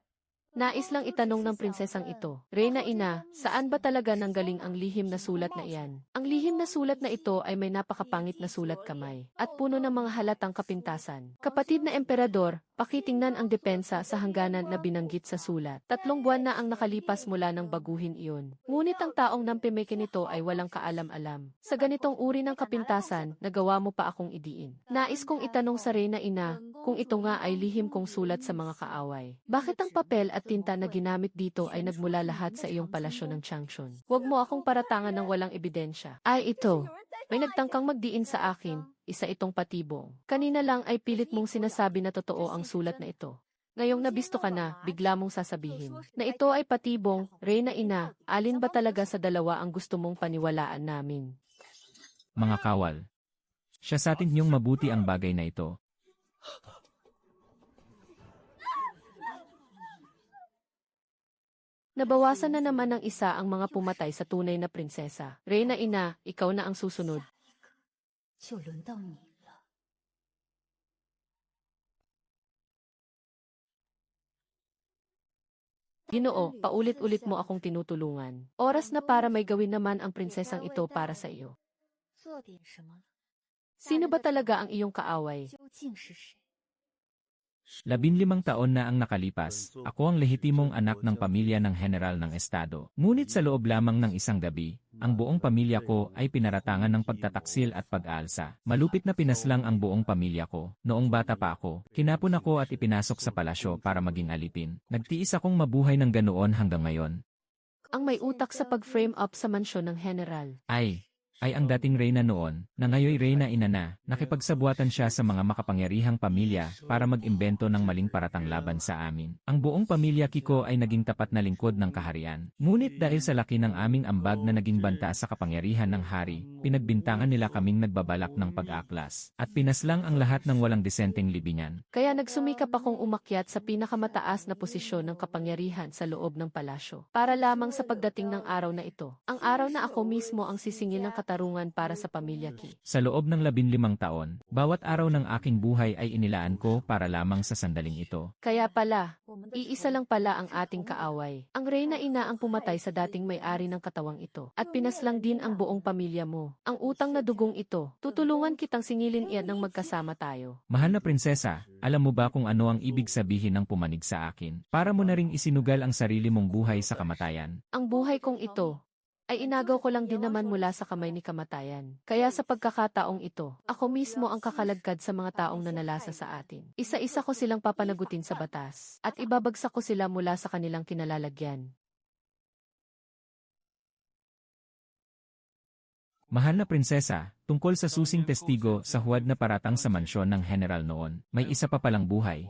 Nais lang itanong ng prinsesang ito, Reyna Ina, saan ba talaga nanggaling ang lihim na sulat na iyan? Ang lihim na sulat na ito ay may napakapangit na sulat kamay, at puno ng mga halatang kapintasan. Kapatid na emperador, pakitingnan ang depensa sa hangganan na binanggit sa sulat. 3 buwan na ang nakalipas mula ng baguhin iyon. Ngunit ang taong nampimeke nito ay walang kaalam-alam. Sa ganitong uri ng kapintasan, nagawa mo pa akong idiin. Nais kong itanong sa Reyna Ina, kung ito nga ay lihim kong sulat sa mga kaaway. Bakit ang papel at tinta na ginamit dito ay nagmula lahat sa iyong palasyo ng Changchun? Huwag mo akong paratangan ng walang ebidensya. Ay ito, may nagtangkang magdiin sa akin, isa itong patibong. Kanina lang ay pilit mong sinasabi na totoo ang sulat na ito. Ngayong nabisto ka na, bigla mong sasabihin na ito ay patibong. Reyna Ina, alin ba talaga sa dalawa ang gusto mong paniwalaan namin? Mga kawal. Siya sa atin niyong mabuti ang bagay na ito. Nabawasan na naman ng isa ang mga pumatay sa tunay na prinsesa. Reyna Ina, ikaw na ang susunod. 就轮到你了。 Ginoo, paulit-ulit mo akong tinutulungan. Oras na para may gawin naman ang prinsesang ito para sa iyo. 做点什么了？ Sino ba talaga ang iyong kaaway? 究竟是谁？ 15 taon na ang nakalipas. Ako ang lehitimong anak ng pamilya ng General ng Estado. Ngunit sa loob lamang ng isang gabi, ang buong pamilya ko ay pinaratangan ng pagtataksil at pag-aalsa. Malupit na pinaslang ang buong pamilya ko. Noong bata pa ako, kinapon ako at ipinasok sa palasyo para maging alipin. Nagtiis akong mabuhay ng ganoon hanggang ngayon. Ang may utak sa pag-frame up sa mansyon ng general. Ay, ay ang dating reyna noon, na ngayoy reyna ina na, nakipagsabuatan siya sa mga makapangyarihang pamilya para mag-imbento ng maling paratang laban sa amin. Ang buong pamilya Kiko ay naging tapat na lingkod ng kaharian. Ngunit dahil sa laki ng aming ambag na naging banta sa kapangyarihan ng hari, pinagbintangan nila kaming nagbabalak ng pag-aklas, at pinaslang ang lahat ng walang disenteng libingan. Kaya nagsumikap akong umakyat sa pinakamataas na posisyon ng kapangyarihan sa loob ng palasyo. Para lamang sa pagdating ng araw na ito. Ang araw na ako mismo ang sisingil ng katarungan para sa pamilya Ki. Sa loob ng 15 taon, bawat araw ng aking buhay ay inilaan ko para lamang sa sandaling ito. Kaya pala, iisa lang pala ang ating kaaway. Ang reyna ina ang pumatay sa dating may-ari ng katawang ito. At pinaslang din ang buong pamilya mo. Ang utang na dugong ito, tutulungan kitang singilin iyan ng magkasama tayo. Mahal na prinsesa, alam mo ba kung ano ang ibig sabihin ng pumanig sa akin? Para mo na ring isinugal ang sarili mong buhay sa kamatayan. Ang buhay kong ito, ay inagaw ko lang din naman mula sa kamay ni kamatayan. Kaya sa pagkakataong ito, ako mismo ang kakalagkad sa mga taong nanalasa sa atin. Isa-isa ko silang papanagutin sa batas, at ibabagsak ko sila mula sa kanilang kinalalagyan. Mahal na prinsesa, tungkol sa susing testigo sa huwad na paratang sa mansyon ng general noon, may isa pa palang buhay.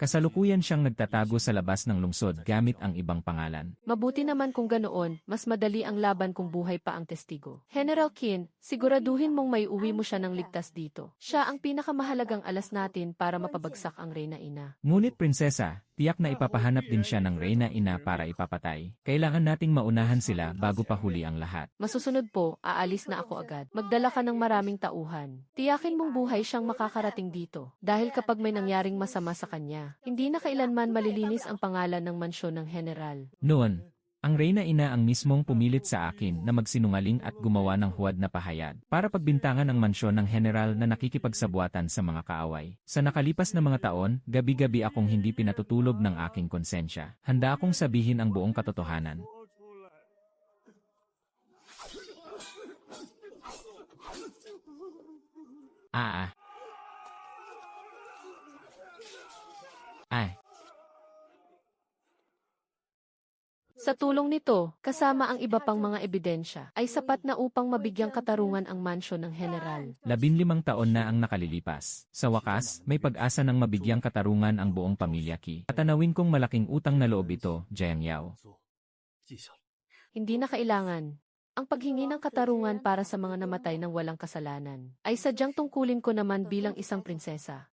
Kasalukuyan siyang nagtatago sa labas ng lungsod gamit ang ibang pangalan. Mabuti naman kung ganoon, mas madali ang laban kung buhay pa ang testigo. General Qin, siguraduhin mong may uwi mo siya ng ligtas dito. Siya ang pinakamahalagang alas natin para mapabagsak ang reyna ina. Ngunit prinsesa, tiyak na ipapahanap din siya ng reyna ina para ipapatay. Kailangan nating maunahan sila bago pa huli ang lahat. Masusunod po, aalis na ako agad. Magdala ka ng maraming tauhan. Tiyakin mong buhay siyang makakarating dito. Dahil kapag may nangyaring masama sa kanya, hindi na kailanman malilinis ang pangalan ng mansyon ng general. Noon, ang reyna ina ang mismong pumilit sa akin na magsinungaling at gumawa ng huwad na pahayag para pagbintangan ang mansyon ng general na nakikipagsabuatan sa mga kaaway. Sa nakalipas na mga taon, gabi-gabi akong hindi pinatutulog ng aking konsensya. Handa akong sabihin ang buong katotohanan. Sa tulong nito, kasama ang iba pang mga ebidensya, ay sapat na upang mabigyang katarungan ang mansyon ng general. 15 taon na ang nakalilipas. Sa wakas, may pag-asa ng mabigyang katarungan ang buong pamilya Qi. Tatanawin kong malaking utang na loob ito, Jiang Yao. Hindi na kailangan. Ang paghingi ng katarungan para sa mga namatay ng walang kasalanan, ay sadyang tungkulin ko naman bilang isang prinsesa.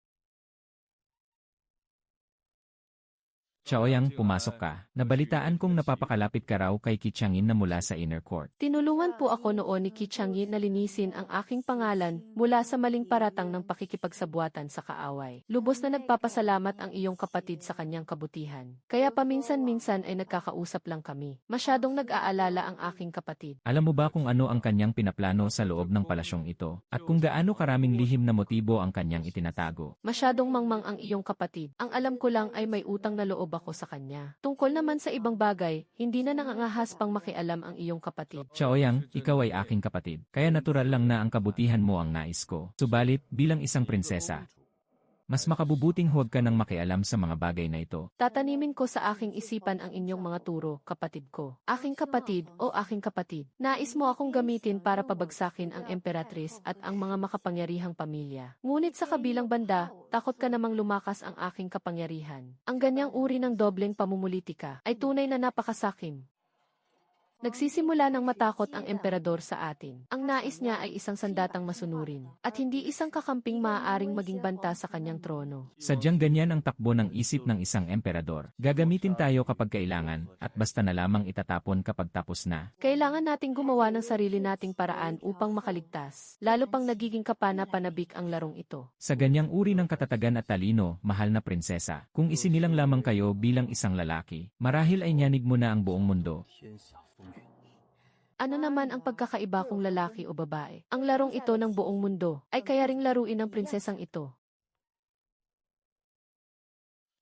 Chaoyang, pumasok ka. Nabalitaan kong napapakalapit ka raw kay Qi Changin na mula sa inner court. Tinulungan po ako noon ni Qi Changyin na linisin ang aking pangalan mula sa maling paratang ng pakikipagsabuatan sa kaaway. Lubos na nagpapasalamat ang iyong kapatid sa kanyang kabutihan. Kaya paminsan-minsan ay nagkakausap lang kami. Masyadong nag-aalala ang aking kapatid. Alam mo ba kung ano ang kanyang pinaplano sa loob ng palasyong ito? At kung gaano karaming lihim na motibo ang kanyang itinatago? Masyadong mangmang ang iyong kapatid. Ang alam ko lang ay may utang na loob ako sa kanya. Tungkol naman sa ibang bagay, hindi na nangangahas pang makialam ang iyong kapatid. Chaoyang, ikaw ay aking kapatid. Kaya natural lang na ang kabutihan mo ang nais ko. Subalit, bilang isang prinsesa, mas makabubuting huwag ka nang makialam sa mga bagay na ito. Tatanimin ko sa aking isipan ang inyong mga turo, kapatid ko. Aking kapatid o aking kapatid. Nais mo akong gamitin para pabagsakin ang emperatris at ang mga makapangyarihang pamilya. Ngunit sa kabilang banda, takot ka namang lumakas ang aking kapangyarihan. Ang ganyang uri ng dobleng pamumulitika ay tunay na napakasakim. Nagsisimula ng matakot ang emperador sa atin. Ang nais niya ay isang sandatang masunurin, at hindi isang kakamping maaaring maging banta sa kanyang trono. Sadyang ganyan ang takbo ng isip ng isang emperador. Gagamitin tayo kapag kailangan, at basta na lamang itatapon kapag tapos na. Kailangan nating gumawa ng sarili nating paraan upang makaligtas, lalo pang nagiging kapana-panabik ang larong ito. Sa ganyang uri ng katatagan at talino, mahal na prinsesa, kung isinilang lamang kayo bilang isang lalaki, marahil ay nyanig mo na ang buong mundo. Ano naman ang pagkakaiba kung lalaki o babae? Ang larong ito ng buong mundo ay kaya ring laruin ng prinsesang ito.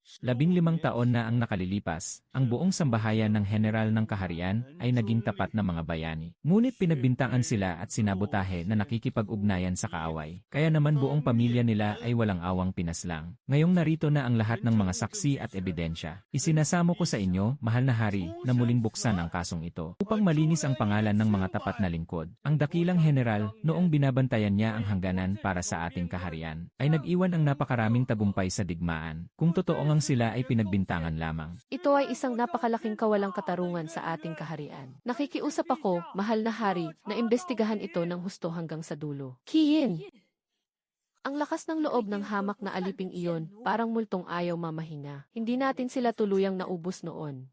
15 taon na ang nakalilipas, ang buong sambahayan ng General ng Kaharian ay naging tapat na mga bayani. Ngunit pinagbintangan sila at sinabotahe na nakikipag-ugnayan sa kaaway. Kaya naman buong pamilya nila ay walang awang pinaslang. Ngayong narito na ang lahat ng mga saksi at ebidensya. Isinasamo ko sa inyo, mahal na hari, na muling buksan ang kasong ito upang malinis ang pangalan ng mga tapat na lingkod. Ang dakilang general, noong binabantayan niya ang hangganan para sa ating kaharian, ay nag-iwan ang napakaraming tagumpay sa digmaan. Kung totoo ngang sila ay pinagbintangan lamang. Ito ay isang napakalaking kawalang katarungan sa ating kaharian. Nakikiusap ako, mahal na hari, na imbestigahan ito ng husto hanggang sa dulo. Kiyin! Ang lakas ng loob ng hamak na aliping iyon, parang multong ayaw mamahinga. Hindi natin sila tuluyang naubos noon.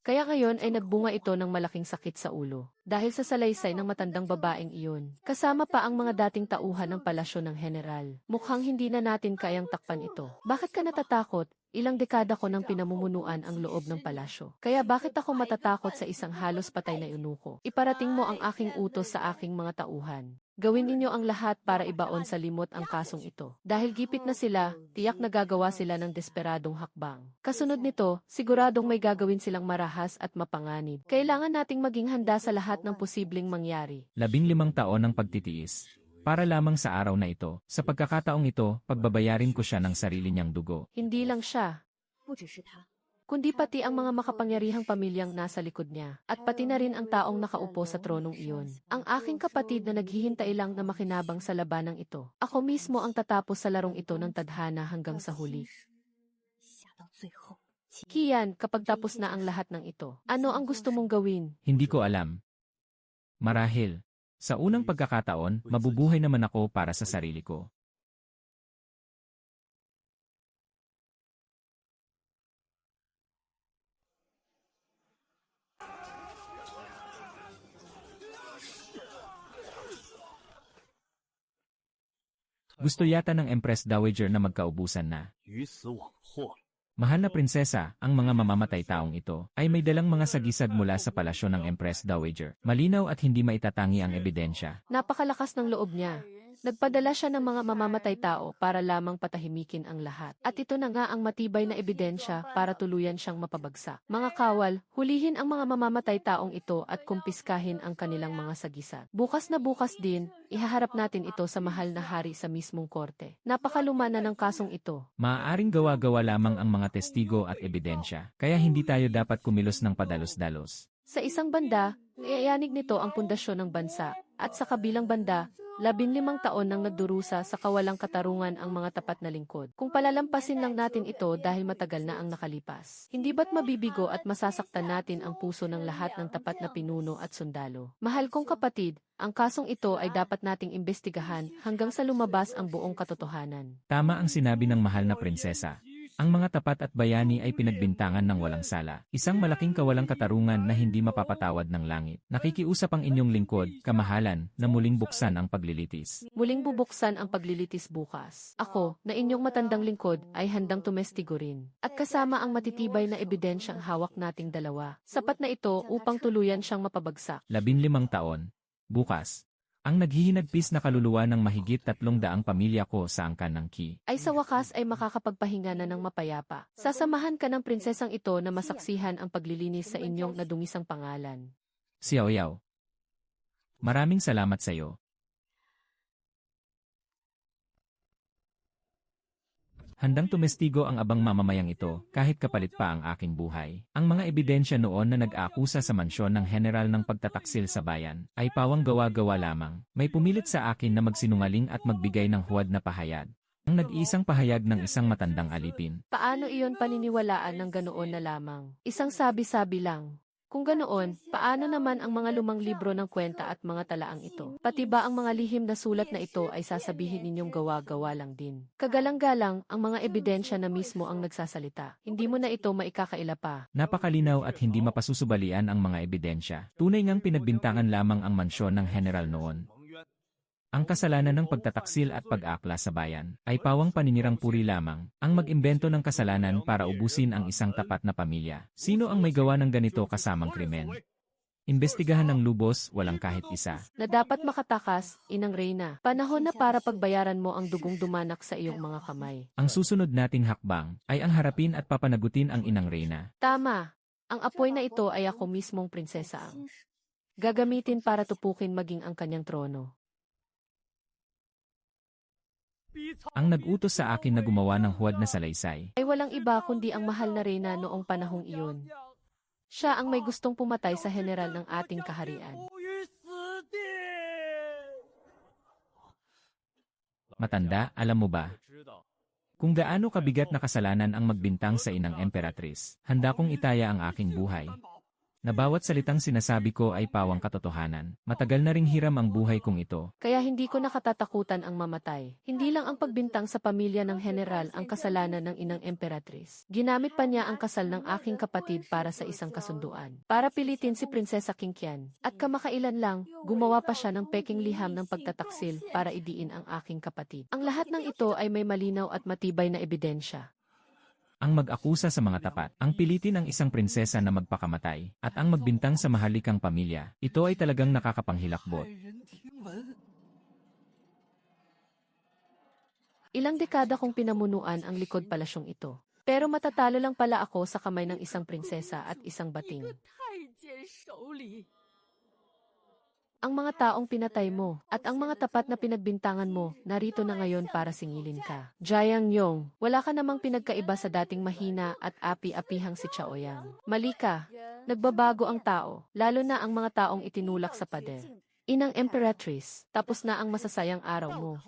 Kaya ngayon ay nagbunga ito ng malaking sakit sa ulo. Dahil sa salaysay ng matandang babaeng iyon. Kasama pa ang mga dating tauhan ng palasyo ng general. Mukhang hindi na natin kayang takpan ito. Bakit ka natatakot? Ilang dekada ko nang pinamumunuan ang loob ng palasyo. Kaya bakit ako matatakot sa isang halos patay na eunuko? Iparating mo ang aking utos sa aking mga tauhan. Gawin ninyo ang lahat para ibaon sa limot ang kasong ito. Dahil gipit na sila, tiyak na gagawa sila ng desperadong hakbang. Kasunod nito, siguradong may gagawin silang marahas at mapanganib. Kailangan nating maging handa sa lahat ng posibleng mangyari. 15 taon ng pagtitiis. Para lamang sa araw na ito, sa pagkakataong ito, pagbabayarin ko siya ng sarili niyang dugo. Hindi lang siya, 不只是他， kundi pati ang mga makapangyarihang pamilyang nasa likod niya, at pati na rin ang taong nakaupo sa tronong iyon. Ang aking kapatid na naghihintay lang na makinabang sa labanang ito. Ako mismo ang tatapos sa larong ito ng tadhana hanggang sa huli. 下到最后， Kian, kapag tapos na ang lahat ng ito, ano ang gusto mong gawin? Hindi ko alam. Marahil, sa unang pagkakataon, mabubuhay naman ako para sa sarili ko. Gusto yata ng Empress Dowager na magkaubusan na. 鱼死网破了。 Mahal na prinsesa, ang mga mamamatay taong ito ay may dalang mga sagisag mula sa palasyo ng Empress Dowager. Malinaw at hindi maitatangi ang ebidensya. Napakalakas ng loob niya. Nagpadala siya ng mga mamamatay tao para lamang patahimikin ang lahat. At ito na nga ang matibay na ebidensya para tuluyan siyang mapabagsak. Mga kawal, hulihin ang mga mamamatay taong ito at kumpiskahin ang kanilang mga sagisag. Bukas na bukas din, ihaharap natin ito sa mahal na hari sa mismong korte. Napakaluma na ng kasong ito. Maaaring gawa-gawa lamang ang mga testigo at ebidensya, kaya hindi tayo dapat kumilos ng padalos-dalos. Sa isang banda, iayanig nito ang pundasyon ng bansa, at sa kabilang banda, 15 taon nang nagdurusa sa kawalang katarungan ang mga tapat na lingkod. Kung palalampasin lang natin ito dahil matagal na ang nakalipas, hindi ba't mabibigo at masasaktan natin ang puso ng lahat ng tapat na pinuno at sundalo? Mahal kong kapatid, ang kasong ito ay dapat nating imbestigahan hanggang sa lumabas ang buong katotohanan. Tama ang sinabi ng mahal na prinsesa. Ang mga tapat at bayani ay pinagbintangan ng walang sala. Isang malaking kawalang katarungan na hindi mapapatawad ng langit. Nakikiusap ang inyong lingkod, kamahalan, na muling buksan ang paglilitis. Muling bubuksan ang paglilitis bukas. Ako, na inyong matandang lingkod, ay handang tumestigo rin. At kasama ang matitibay na ebidensyang hawak nating dalawa. Sapat na ito upang tuluyan siyang mapabagsak. 15 taon. Bukas. Ang naghihinagpis na kaluluwa ng mahigit 300 pamilya ko sa angkan ng Qi. Ay sa wakas ay makakapagpahinga na ng mapayapa. Sasamahan ka ng prinsesang ito na masaksihan ang paglilinis sa inyong nadungisang pangalan. Xiao Yao. Maraming salamat sa iyo. Handang tumestigo ang abang mamamayang ito, kahit kapalit pa ang aking buhay. Ang mga ebidensya noon na nag-aakusa sa mansyon ng general ng pagtataksil sa bayan, ay pawang gawa-gawa lamang. May pumilit sa akin na magsinungaling at magbigay ng huwad na pahayag. Ang nag-iisang pahayag ng isang matandang alipin. Paano iyon paniniwalaan ng ganoon na lamang? Isang sabi-sabi lang. Kung ganoon, paano naman ang mga lumang libro ng kwenta at mga talaang ito? Pati ba ang mga lihim na sulat na ito ay sasabihin ninyong gawa-gawa lang din? Kagalang-galang, ang mga ebidensya na mismo ang nagsasalita. Hindi mo na ito maikakaila pa. Napakalinaw at hindi mapasusubalian ang mga ebidensya. Tunay ngang pinagbintangan lamang ang mansyon ng general noon. Ang kasalanan ng pagtataksil at pag-aakla sa bayan ay pawang paninirang puri lamang. Ang mag-imbento ng kasalanan para ubusin ang isang tapat na pamilya. Sino ang may gawa ng ganito kasamang krimen? Imbestigahan ng lubos, walang kahit isa. Na dapat makatakas, inang Reyna. Panahon na para pagbayaran mo ang dugong dumanak sa iyong mga kamay. Ang susunod nating hakbang ay ang harapin at papanagutin ang inang Reyna. Tama. Ang apoy na ito ay ako mismong prinsesa ang gagamitin para tupukin maging ang kanyang trono. Ang nag-utos sa akin na gumawa ng huwad na salaysay. Ay walang iba kundi ang mahal na Reyna noong panahong iyon. Siya ang may gustong pumatay sa general ng ating kaharian. Matanda, alam mo ba? Kung gaano kabigat na kasalanan ang magbintang sa inang emperatrice, handa kong itaya ang aking buhay. Na bawat salitang sinasabi ko ay pawang katotohanan. Matagal na ring hiram ang buhay kong ito. Kaya hindi ko nakatatakutan ang mamatay. Hindi lang ang pagbintang sa pamilya ng general ang kasalanan ng inang emperatrice. Ginamit pa niya ang kasal ng aking kapatid para sa isang kasunduan. Para pilitin si Prinsesa Qingqian. At kamakailan lang, gumawa pa siya ng peking liham ng pagtataksil para idiin ang aking kapatid. Ang lahat ng ito ay may malinaw at matibay na ebidensya. Ang mag-akusa sa mga tapat, ang pilitin ang isang prinsesa na magpakamatay, at ang magbintang sa mahalikang pamilya, ito ay talagang nakakapanghilakbot. Ilang dekada kong pinamunuan ang likod palasyong ito. Pero matatalo lang pala ako sa kamay ng isang prinsesa at isang bating. Ang mga taong pinatay mo, at ang mga tapat na pinagbintangan mo, narito na ngayon para singilin ka. Jiang Yong, wala ka namang pinagkaiba sa dating mahina at api-apihang si Chaoyang. Mali ka, nagbabago ang tao, lalo na ang mga taong itinulak sa pader. Inang Emperatrice, tapos na ang masasayang araw mo.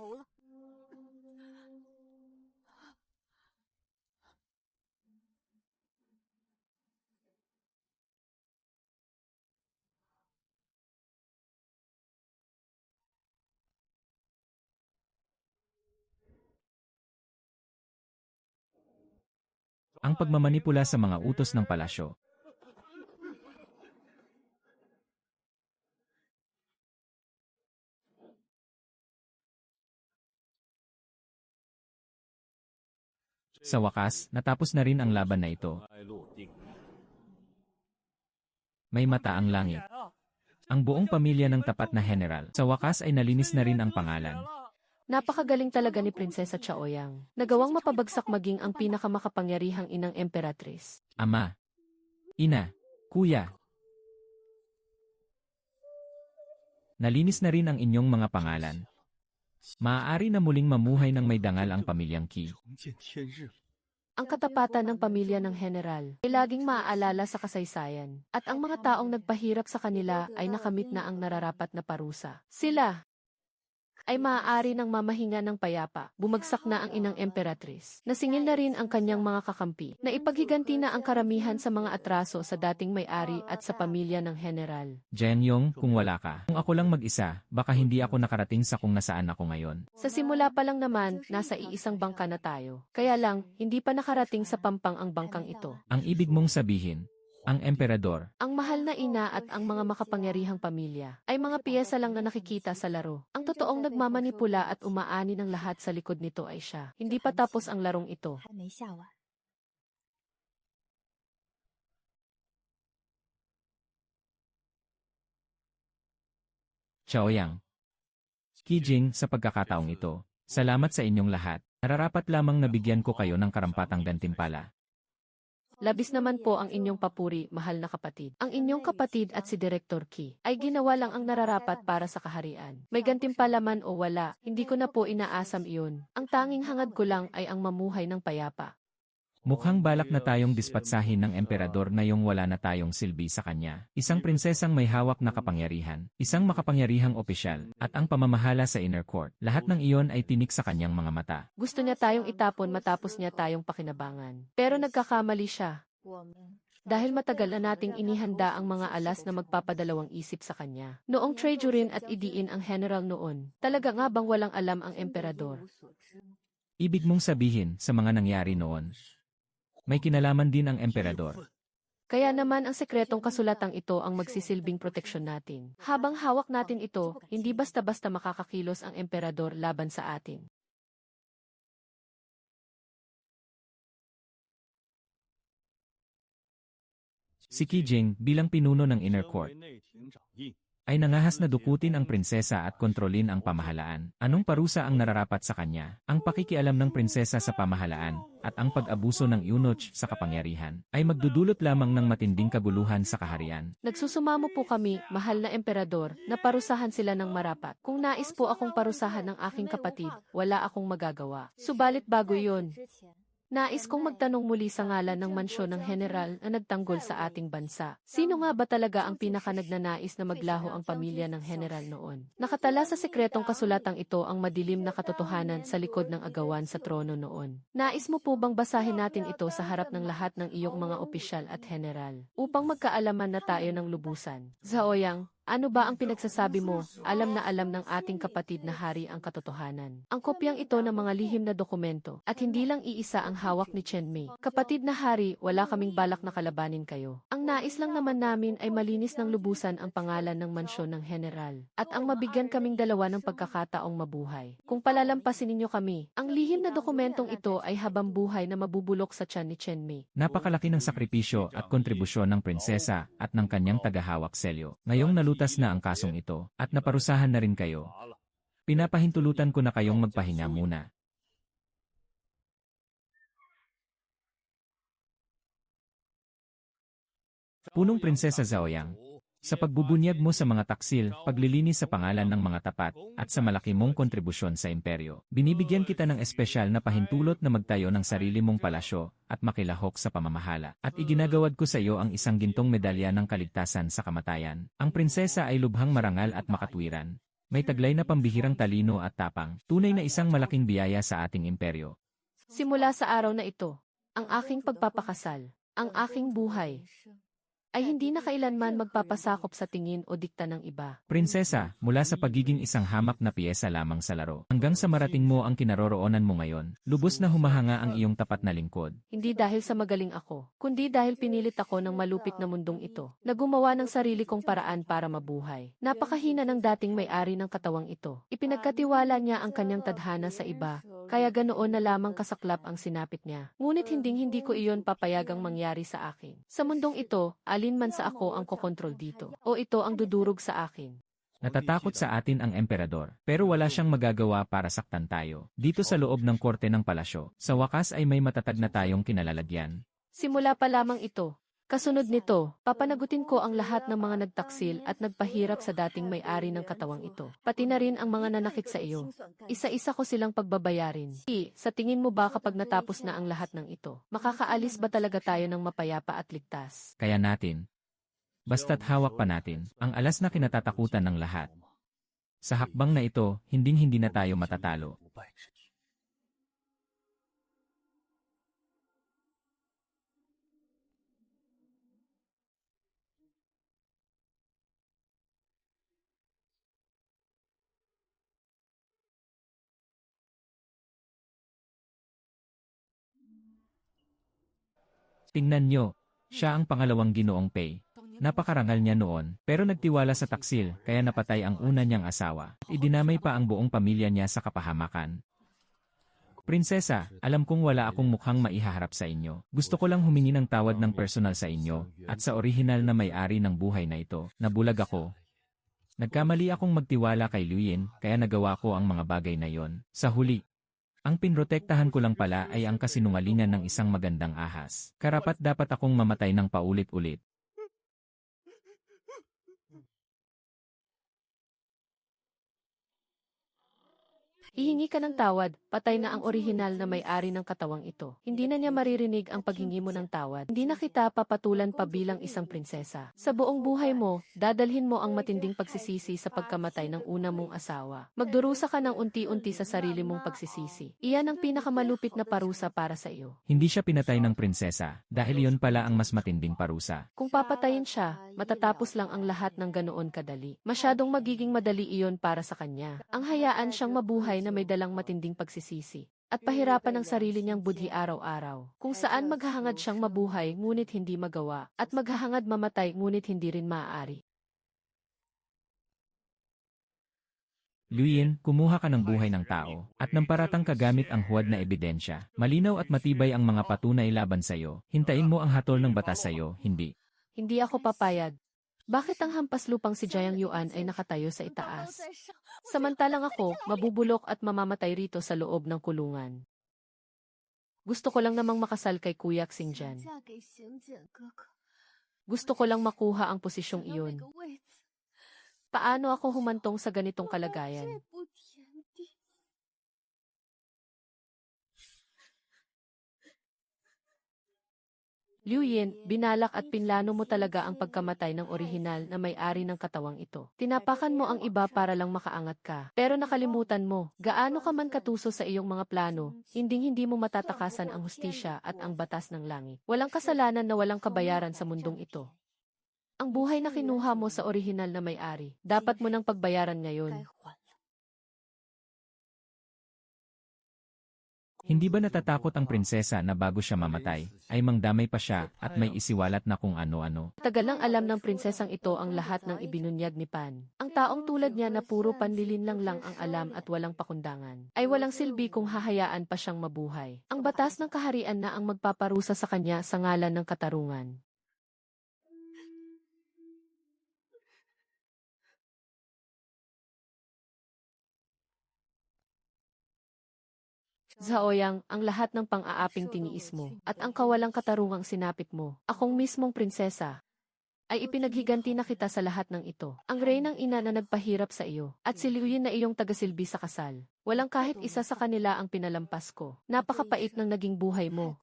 Ang pagmamanipula sa mga utos ng palasyo. Sa wakas, natapos na rin ang laban na ito. May mata ang langit. Ang buong pamilya ng tapat na general, sa wakas ay nalinis na rin ang pangalan. Napakagaling talaga ni Prinsesa Chaoyang. Nagawang mapabagsak maging ang pinakamakapangyarihang inang emperatrice. Ama, ina, kuya. Nalinis na rin ang inyong mga pangalan. Maaari na muling mamuhay ng may dangal ang pamilyang Qi. Ang katapatan ng pamilya ng general ay laging maaalala sa kasaysayan. At ang mga taong nagpahirap sa kanila ay nakamit na ang nararapat na parusa. Sila ay maaari ng mamahinga ng payapa. Bumagsak na ang inang emperatrice. Nasingil na rin ang kanyang mga kakampi. Na ipaghiganti na ang karamihan sa mga atraso sa dating may-ari at sa pamilya ng general. Jian Yong, kung wala ka, kung ako lang mag-isa, baka hindi ako nakarating sa kung nasaan ako ngayon. Sa simula pa lang naman, nasa iisang bangka na tayo. Kaya lang, hindi pa nakarating sa pampang ang bangkang ito. Ang ibig mong sabihin, ang emperador, Ang mahal na ina at ang mga makapangyarihang pamilya ay mga piyesa lang na nakikita sa laro. Ang totoong nagmamanipula at umaani ng lahat sa likod nito ay siya. Hindi pa tapos ang larong ito. Chaoyang. Qi Jing, sa pagkakataong ito, salamat sa inyong lahat. Nararapat lamang nabigyan ko kayo ng karampatang gantimpala. Labis naman po ang inyong papuri, mahal na kapatid. Ang inyong kapatid at si Director Qi ay ginawa lang ang nararapat para sa kaharian. May gantimpala man o wala, hindi ko na po inaasam iyon. Ang tanging hangad ko lang ay ang mamuhay ng payapa. Mukhang balak na tayong dispatsahin ng emperador na yung wala na tayong silbi sa kanya. Isang prinsesang may hawak na kapangyarihan, isang makapangyarihang opisyal, at ang pamamahala sa inner court. Lahat ng iyon ay tinik sa kanyang mga mata. Gusto niya tayong itapon matapos niya tayong pakinabangan. Pero nagkakamali siya. Dahil matagal na nating inihanda ang mga alas na magpapadalawang isip sa kanya. Noong treasurin at idiin ang general noon, talaga nga bang walang alam ang emperador? Ibig mong sabihin sa mga nangyari noon, may kinalaman din ang emperador. Kaya naman ang sekretong kasulatang ito ang magsisilbing proteksyon natin. Habang hawak natin ito, hindi basta-basta makakakilos ang emperador laban sa atin. Si Qijing, bilang pinuno ng Inner Court, ay nangahas na dukutin ang prinsesa at kontrolin ang pamahalaan. Anong parusa ang nararapat sa kanya? Ang pakikialam ng prinsesa sa pamahalaan at ang pag-abuso ng eunuch sa kapangyarihan ay magdudulot lamang ng matinding kaguluhan sa kaharian. Nagsusumamo po kami, mahal na emperador, na parusahan sila ng marapat. Kung nais po akong parusahan ng aking kapatid, wala akong magagawa. Subalit bago yun, nais kong magtanong muli sa ngalan ng mansyon ng general na nagtanggol sa ating bansa. Sino nga ba talaga ang pinakanagnanais na maglaho ang pamilya ng general noon? Nakatala sa sekretong kasulatang ito ang madilim na katotohanan sa likod ng agawan sa trono noon. Nais mo po bang basahin natin ito sa harap ng lahat ng iyong mga opisyal at general upang magkaalaman na tayo ng lubusan? Zaoyang, ano ba ang pinagsasabi mo? Alam na alam ng ating kapatid na hari ang katotohanan. Ang kopyang ito ng mga lihim na dokumento at hindi lang iisa ang hawak ni Chen Mei. Kapatid na hari, wala kaming balak na kalabanin kayo. Ang nais lang naman namin ay malinis ng lubusan ang pangalan ng mansyon ng general at ang mabigyan kaming dalawa ng pagkakataong mabuhay. Kung palalampasin ninyo kami, ang lihim na dokumentong ito ay habang buhay na mabubulok sa tiyan ni Chen Mei. Napakalaki ng sakripisyo at kontribusyon ng prinsesa at ng kanyang tagahawak Celio. Ngayong nalutas na ang kasong ito at naparusahan na rin kayo. Pinapahintulutan ko na kayong magpahinga muna. Punong Prinsesa Zaoyang, sa pagbubunyag mo sa mga taksil, paglilinis sa pangalan ng mga tapat, at sa malaki mong kontribusyon sa imperyo, binibigyan kita ng espesyal na pahintulot na magtayo ng sarili mong palasyo at makilahok sa pamamahala. At iginagawad ko sa iyo ang isang gintong medalya ng kaligtasan sa kamatayan. Ang prinsesa ay lubhang marangal at makatwiran. May taglay na pambihirang talino at tapang, tunay na isang malaking biyaya sa ating imperyo. Simula sa araw na ito, ang aking pagpapakasal, ang aking buhay, ay hindi na kailanman magpapasakop sa tingin o dikta ng iba. Prinsesa, mula sa pagiging isang hamak na piyesa lamang sa laro, hanggang sa marating mo ang kinaroroonan mo ngayon, lubos na humahanga ang iyong tapat na lingkod. Hindi dahil sa magaling ako, kundi dahil pinilit ako ng malupit na mundong ito, na gumawa ng sarili kong paraan para mabuhay. Napakahina ng dating may-ari ng katawang ito. Ipinagkatiwala niya ang kanyang tadhana sa iba, kaya ganoon na lamang kasaklap ang sinapit niya. Ngunit hindi ko iyon papayagang mangyari sa akin. Sa mundong ito, man sa ako ang kokontrol dito, o ito ang dudurog sa akin. Natatakot sa atin ang emperador, pero wala siyang magagawa para saktan tayo. Dito sa loob ng korte ng palasyo, sa wakas ay may matatag na tayong kinalalagyan. Simula pa lamang ito. Kasunod nito, papanagutin ko ang lahat ng mga nagtaksil at nagpahirap sa dating may-ari ng katawang ito. Pati na rin ang mga nanakit sa iyo. Isa-isa ko silang pagbabayarin. Sa tingin mo ba kapag natapos na ang lahat ng ito, makakaalis ba talaga tayo ng mapayapa at ligtas? Kaya natin, basta't hawak pa natin, ang alas na kinatatakutan ng lahat. Sa hakbang na ito, hinding-hindi na tayo matatalo. Tingnan nyo, siya ang pangalawang Ginoong Pei. Napakarangal niya noon, pero nagtiwala sa taksil, kaya napatay ang una niyang asawa. Idinamay pa ang buong pamilya niya sa kapahamakan. Prinsesa, alam kong wala akong mukhang maihaharap sa inyo. Gusto ko lang humingi ng tawad ng personal sa inyo, at sa orihinal na may-ari ng buhay na ito. Nabulag ako. Nagkamali akong magtiwala kay Luyin, kaya nagawa ko ang mga bagay na yon. Sa huli, ang pinrotektahan ko lang pala ay ang kasinungalingan ng isang magandang ahas. Karapat dapat akong mamatay ng paulit-ulit. Ihingi ka ng tawad, patay na ang orihinal na may-ari ng katawang ito. Hindi na niya maririnig ang paghingi mo ng tawad. Hindi na kita papatulan pa bilang isang prinsesa. Sa buong buhay mo, dadalhin mo ang matinding pagsisisi sa pagkamatay ng una mong asawa. Magdurusa ka ng unti-unti sa sarili mong pagsisisi. Iyan ang pinakamalupit na parusa para sa iyo. Hindi siya pinatay ng prinsesa, dahil yon pala ang mas matinding parusa. Kung papatayin siya, matatapos lang ang lahat ng ganoon kadali. Masyadong magiging madali iyon para sa kanya. Ang hayaan siyang mabuhay na may dalang matinding pagsisisi at pahirapan ng sarili niyang budhi araw-araw, kung saan maghahangad siyang mabuhay ngunit hindi magawa, at maghahangad mamatay ngunit hindi rin maaari. Luyin, kumuha ka ng buhay ng tao, at ng paratang kagamit ang huwad na ebidensya. Malinaw at matibay ang mga patunay laban sa iyo. Hintayin mo ang hatol ng batas sa iyo, hindi. Hindi ako papayag. Bakit ang hampas lupang si Jiang Yuan ay nakatayo sa itaas? Samantalang ako, mabubulok at mamamatay rito sa loob ng kulungan. Gusto ko lang namang makasal kay Kuya Xingjian. Gusto ko lang makuha ang posisyong iyon. Paano ako humantong sa ganitong kalagayan? Liu Yin, binalak at pinlano mo talaga ang pagkamatay ng orihinal na may-ari ng katawang ito. Tinapakan mo ang iba para lang makaangat ka. Pero nakalimutan mo, gaano ka man katuso sa iyong mga plano, hinding-hindi mo matatakasan ang hustisya at ang batas ng langit. Walang kasalanan na walang kabayaran sa mundong ito. Ang buhay na kinuha mo sa orihinal na may-ari, dapat mo nang pagbayaran ngayon. Hindi ba natatakot ang prinsesa na bago siya mamatay, ay mangdamay pa siya at may isiwalat na kung ano-ano? Tagal lang alam ng prinsesang ito ang lahat ng ibinunyag ni Pan. Ang taong tulad niya na puro panlilinlang lang ang alam at walang pakundangan, ay walang silbi kung hahayaan pa siyang mabuhay. Ang batas ng kaharian na ang magpaparusa sa kanya sa ngalan ng katarungan. Zhaoyang, ang lahat ng pang-aaping tiniis mo, at ang kawalang katarungang sinapit mo, akong mismong prinsesa, ay ipinaghiganti na kita sa lahat ng ito. Ang reynang ina na nagpahirap sa iyo, at si Liu Yin na iyong tagasilbi sa kasal. Walang kahit isa sa kanila ang pinalampas ko. Napakapait ng naging buhay mo.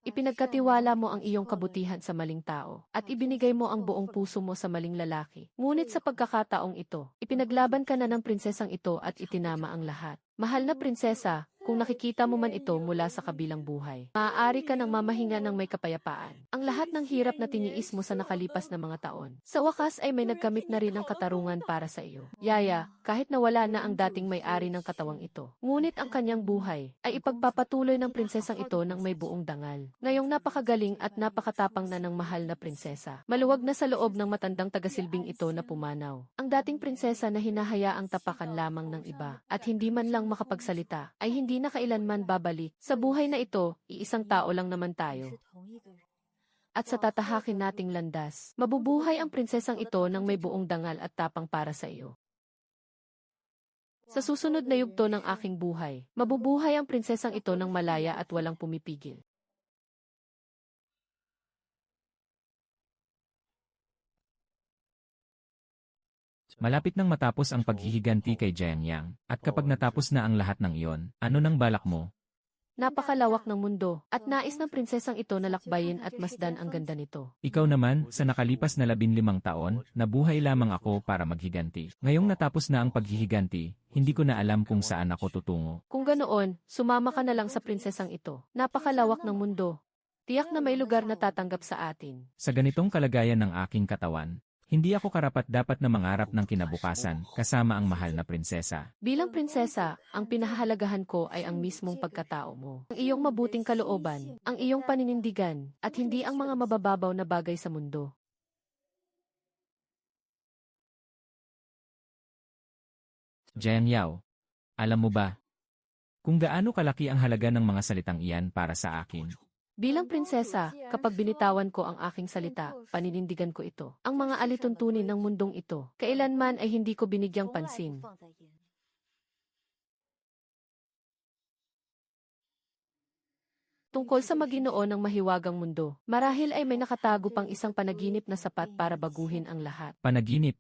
Ipinagkatiwala mo ang iyong kabutihan sa maling tao, at ibinigay mo ang buong puso mo sa maling lalaki. Ngunit sa pagkakataong ito, ipinaglaban ka na ng prinsesang ito at itinama ang lahat. Mahal na prinsesa, kung nakikita mo man ito mula sa kabilang buhay, maaari ka nang mamahinga ng may kapayapaan. Ang lahat ng hirap na tiniis mo sa nakalipas na mga taon, sa wakas ay may nagkamit na rin ng katarungan para sa iyo. Yaya, kahit nawala na ang dating may-ari ng katawang ito, ngunit ang kanyang buhay ay ipagpapatuloy ng prinsesang ito ng may buong dangal. Ngayong napakagaling at napakatapang na ng mahal na prinsesa, maluwag na sa loob ng matandang tagasilbing ito na pumanaw. Ang dating prinsesa na hinahayaang tapakan lamang ng iba, at hindi man lang makapagsalita, ay hindi na kailanman babalik. Sa buhay na ito, iisang tao lang naman tayo. At sa tatahakin nating landas, mabubuhay ang prinsesang ito ng may buong dangal at tapang para sa iyo. Sa susunod na yugto ng aking buhay, mabubuhay ang prinsesang ito ng malaya at walang pumipigil. Malapit nang matapos ang paghihiganti kay Jiang Yang, at kapag natapos na ang lahat ng iyon, ano nang balak mo? Napakalawak ng mundo, at nais ng prinsesang ito na lakbayin at masdan ang ganda nito. Ikaw naman, sa nakalipas na 15 taon, nabuhay lamang ako para maghiganti. Ngayong natapos na ang paghihiganti, hindi ko na alam kung saan ako tutungo. Kung ganoon, sumama ka na lang sa prinsesang ito. Napakalawak ng mundo. Tiyak na may lugar na tatanggap sa atin. Sa ganitong kalagayan ng aking katawan, hindi ako karapat-dapat na mangarap ng kinabukasan kasama ang mahal na prinsesa. Bilang prinsesa, ang pinahahalagahan ko ay ang mismong pagkatao mo. Ang iyong mabuting kalooban, ang iyong paninindigan, at hindi ang mga mabababaw na bagay sa mundo. Jiang Yao, alam mo ba kung gaano kalaki ang halaga ng mga salitang iyan para sa akin? Bilang prinsesa, kapag binitawan ko ang aking salita, paninindigan ko ito. Ang mga alituntunin ng mundong ito, kailanman ay hindi ko binigyang pansin. Tungkol sa Maginoo ng mahiwagang mundo, marahil ay may nakatago pang isang panaginip na sapat para baguhin ang lahat. Panaginip.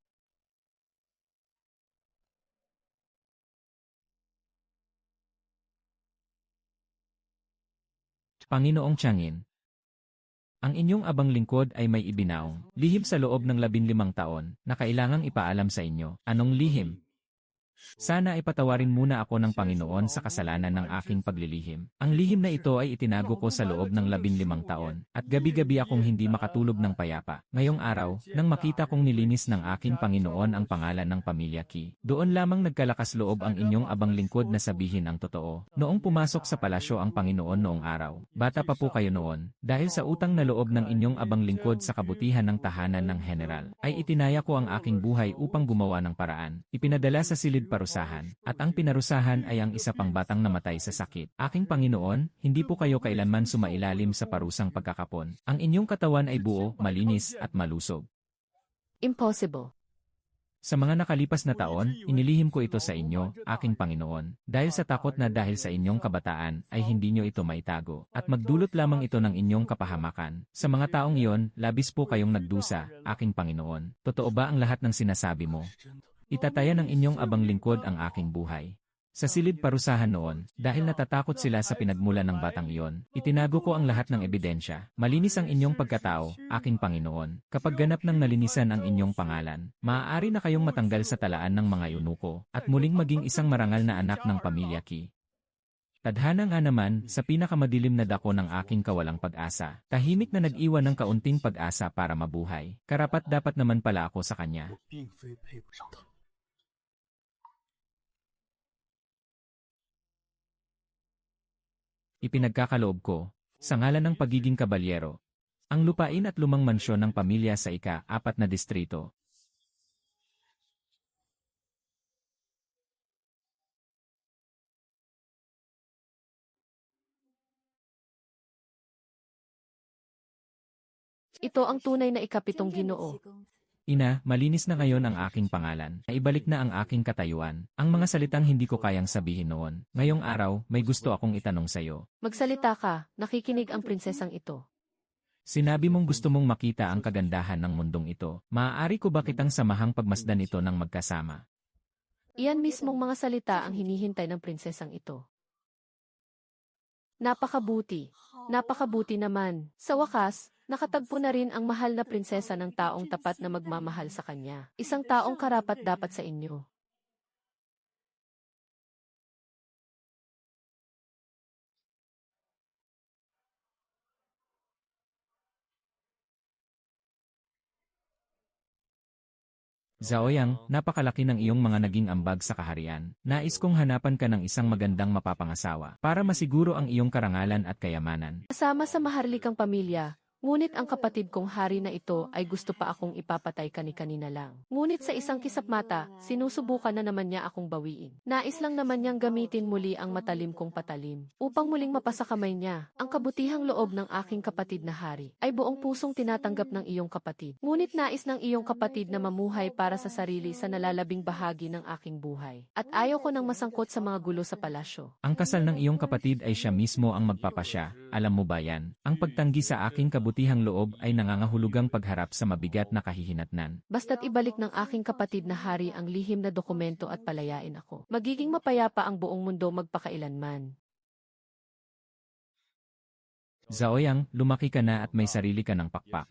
Panginoong Tiangin, ang inyong abang lingkod ay may ibinaong lihim sa loob ng 15 taon na kailangang ipaalam sa inyo. Anong lihim? Sana ay patawarin muna ako ng Panginoon sa kasalanan ng aking paglilihim. Ang lihim na ito ay itinago ko sa loob ng 15 taon, at gabi-gabi akong hindi makatulog ng payapa. Ngayong araw, nang makita kong nilinis ng aking Panginoon ang pangalan ng pamilya Qi, doon lamang nagkalakas loob ang inyong abang lingkod na sabihin ang totoo. Noong pumasok sa palasyo ang Panginoon noong araw, bata pa po kayo noon, dahil sa utang na loob ng inyong abang lingkod sa kabutihan ng tahanan ng general, ay itinaya ko ang aking buhay upang gumawa ng paraan. Ipinadala sa silid silid parusahan, at ang pinarusahan ay ang isa pang batang namatay sa sakit. Aking Panginoon, hindi po kayo kailanman sumailalim sa parusang pagkakapon. Ang inyong katawan ay buo, malinis, at malusog. Impossible. Sa mga nakalipas na taon, inilihim ko ito sa inyo, aking Panginoon, dahil sa takot na dahil sa inyong kabataan ay hindi nyo ito maitago, at magdulot lamang ito ng inyong kapahamakan. Sa mga taong iyon, labis po kayong nagdusa, aking Panginoon. Totoo ba ang lahat ng sinasabi mo? Itataya ng inyong abang lingkod ang aking buhay. Sa silid parusahan noon, dahil natatakot sila sa pinagmula ng batang iyon, itinago ko ang lahat ng ebidensya. Malinis ang inyong pagkatao, aking Panginoon. Kapag ganap ng nalinisan ang inyong pangalan, maaari na kayong matanggal sa talaan ng mga eunuko, at muling maging isang marangal na anak ng pamilya Ki. Tadhana nga naman, sa pinakamadilim na dako ng aking kawalang pag-asa, tahimik na nag-iwan ng kaunting pag-asa para mabuhay. Karapat-dapat naman pala ako sa kanya. Ipinagkakaloob ko, sa ngalan ng pagiging kabalyero, ang lupain at lumang mansyon ng pamilya sa ika-4 na distrito. Ito ang tunay na ikapitong Ginoo. Ina, malinis na ngayon ang aking pangalan. Naibalik na ang aking katayuan. Ang mga salitang hindi ko kayang sabihin noon. Ngayong araw, may gusto akong itanong sa'yo. Magsalita ka, nakikinig ang prinsesang ito. Sinabi mong gusto mong makita ang kagandahan ng mundong ito. Maaari ko ba kitang samahang pagmasdan ito ng magkasama? Iyan mismong mga salita ang hinihintay ng prinsesang ito. Napakabuti. Napakabuti naman. Sa wakas, nakatagpo na rin ang mahal na prinsesa ng taong tapat na magmamahal sa kanya. Isang taong karapat-dapat sa inyo. Zaoyang, napakalaki ng iyong mga naging ambag sa kaharian. Nais kong hanapan ka ng isang magandang mapapangasawa para masiguro ang iyong karangalan at kayamanan. Kasama sa maharlikang pamilya, ngunit ang kapatid kong hari na ito ay gusto pa akong ipapatay kani-kanina lang. Ngunit sa isang kisap mata, sinusubukan na naman niya akong bawiin. Nais lang naman niyang gamitin muli ang matalim kong patalim, upang muling mapasakamay niya. Ang kabutihang loob ng aking kapatid na hari ay buong pusong tinatanggap ng iyong kapatid. Ngunit nais ng iyong kapatid na mamuhay para sa sarili sa nalalabing bahagi ng aking buhay. At ayaw ko nang masangkot sa mga gulo sa palasyo. Ang kasal ng iyong kapatid ay siya mismo ang magpapasya. Alam mo ba yan? Ang pagtanggi sa aking kabutihang loob ay nangangahulugang pagharap sa mabigat na kahihinatnan. Basta't ibalik ng aking kapatid na hari ang lihim na dokumento at palayain ako. Magiging mapayapa ang buong mundo magpakailanman. Zaoyang, lumaki ka na at may sarili ka ng pakpak.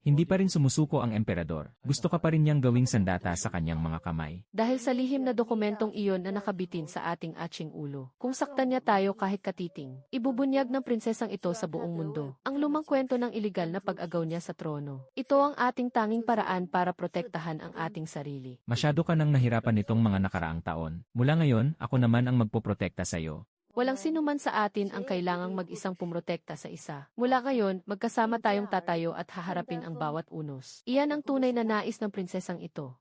Hindi pa rin sumusuko ang emperador. Gusto ka pa rin niyang gawing sandata sa kanyang mga kamay. Dahil sa lihim na dokumentong iyon na nakabitin sa ating atching ulo. Kung saktan niya tayo kahit katiting, ibubunyag ng prinsesang ito sa buong mundo. Ang lumang kwento ng iligal na pag-agaw niya sa trono. Ito ang ating tanging paraan para protektahan ang ating sarili. Masyado ka nang nahirapan nitong mga nakaraang taon. Mula ngayon, ako naman ang magpoprotekta sa iyo. Walang sinuman sa atin ang kailangang mag-isang pumrotekta sa isa. Mula ngayon, magkasama tayong tatayo at haharapin ang bawat unos. Iyan ang tunay na nais ng prinsesang ito.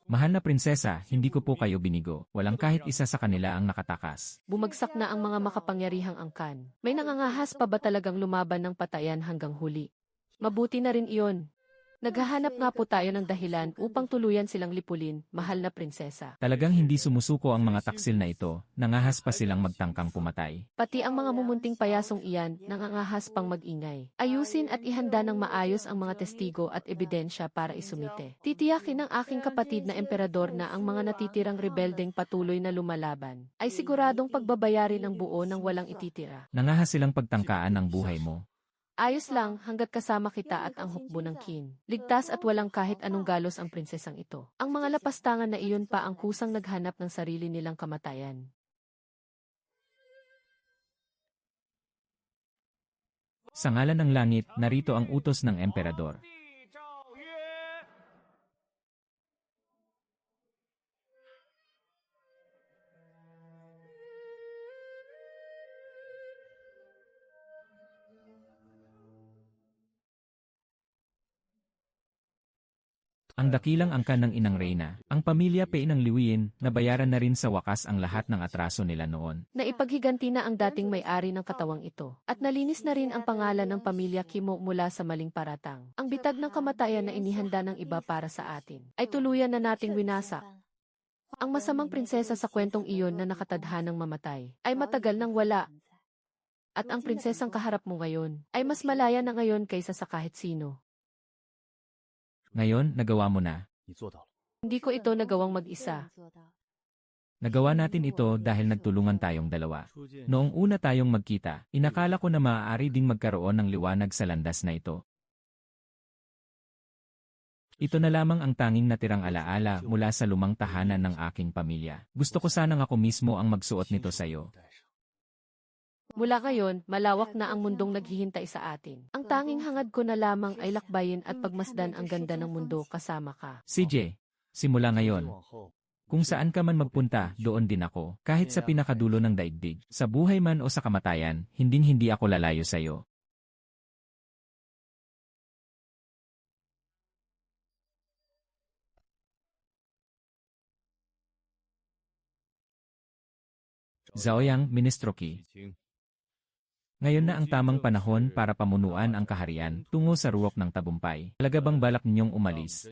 Mahal na prinsesa, hindi ko po kayo binigo. Walang kahit isa sa kanila ang nakatakas. Bumagsak na ang mga makapangyarihang angkan. May nangangahas pa ba talagang lumaban ng patayan hanggang huli? Mabuti na rin iyon. Naghahanap nga po tayo ng dahilan upang tuluyan silang lipulin, mahal na prinsesa. Talagang hindi sumusuko ang mga taksil na ito, nangahas pa silang magtangkang pumatay. Pati ang mga mumunting payasong iyan, nangangahas pang mag-ingay. Ayusin at ihanda ng maayos ang mga testigo at ebidensya para isumite. Titiyakin ng aking kapatid na emperador na ang mga natitirang rebeldeng patuloy na lumalaban, ay siguradong pagbabayarin ang buo ng walang ititira. Nangahas silang pagtangkaan ang buhay mo. Ayos lang hanggat kasama kita at ang hukbo ng kin. Ligtas at walang kahit anong galos ang prinsesang ito. Ang mga lapastangan na iyon pa ang kusang naghanap ng sarili nilang kamatayan. Sa ngalan ng langit, narito ang utos ng emperador. Ang dakilang angkan ng inang Reyna, ang pamilya Pei ng Liuyin, nabayaran na rin sa wakas ang lahat ng atraso nila noon. Naipaghiganti na ang dating may-ari ng katawang ito. At nalinis na rin ang pangalan ng pamilya Kimo mula sa maling paratang. Ang bitag ng kamatayan na inihanda ng iba para sa atin, ay tuluyan na nating winasak. Ang masamang prinsesa sa kwentong iyon na nakatadhanang mamatay, ay matagal nang wala. At ang prinsesang kaharap mo ngayon, ay mas malaya na ngayon kaysa sa kahit sino. Ngayon, nagawa mo na. Hindi ko ito nagawang mag-isa. Nagawa natin ito dahil nagtulungan tayong dalawa. Noong una tayong magkita, inakala ko na maaari ding magkaroon ng liwanag sa landas na ito. Ito na lamang ang tanging natirang alaala mula sa lumang tahanan ng aking pamilya. Gusto ko sanang ako mismo ang magsuot nito sa iyo. Mula ngayon, malawak na ang mundong naghihintay sa atin. Ang tanging hangad ko na lamang ay lakbayin at pagmasdan ang ganda ng mundo kasama ka. CJ, simula ngayon, kung saan ka man magpunta, doon din ako. Kahit sa pinakadulo ng daigdig, sa buhay man o sa kamatayan, hinding-hindi ako lalayo sa iyo. Zaoyang, Ministro Qi. Ngayon na ang tamang panahon para pamunuan ang kaharian tungo sa ruwok ng tabumpay. Talaga bang balak ninyong umalis?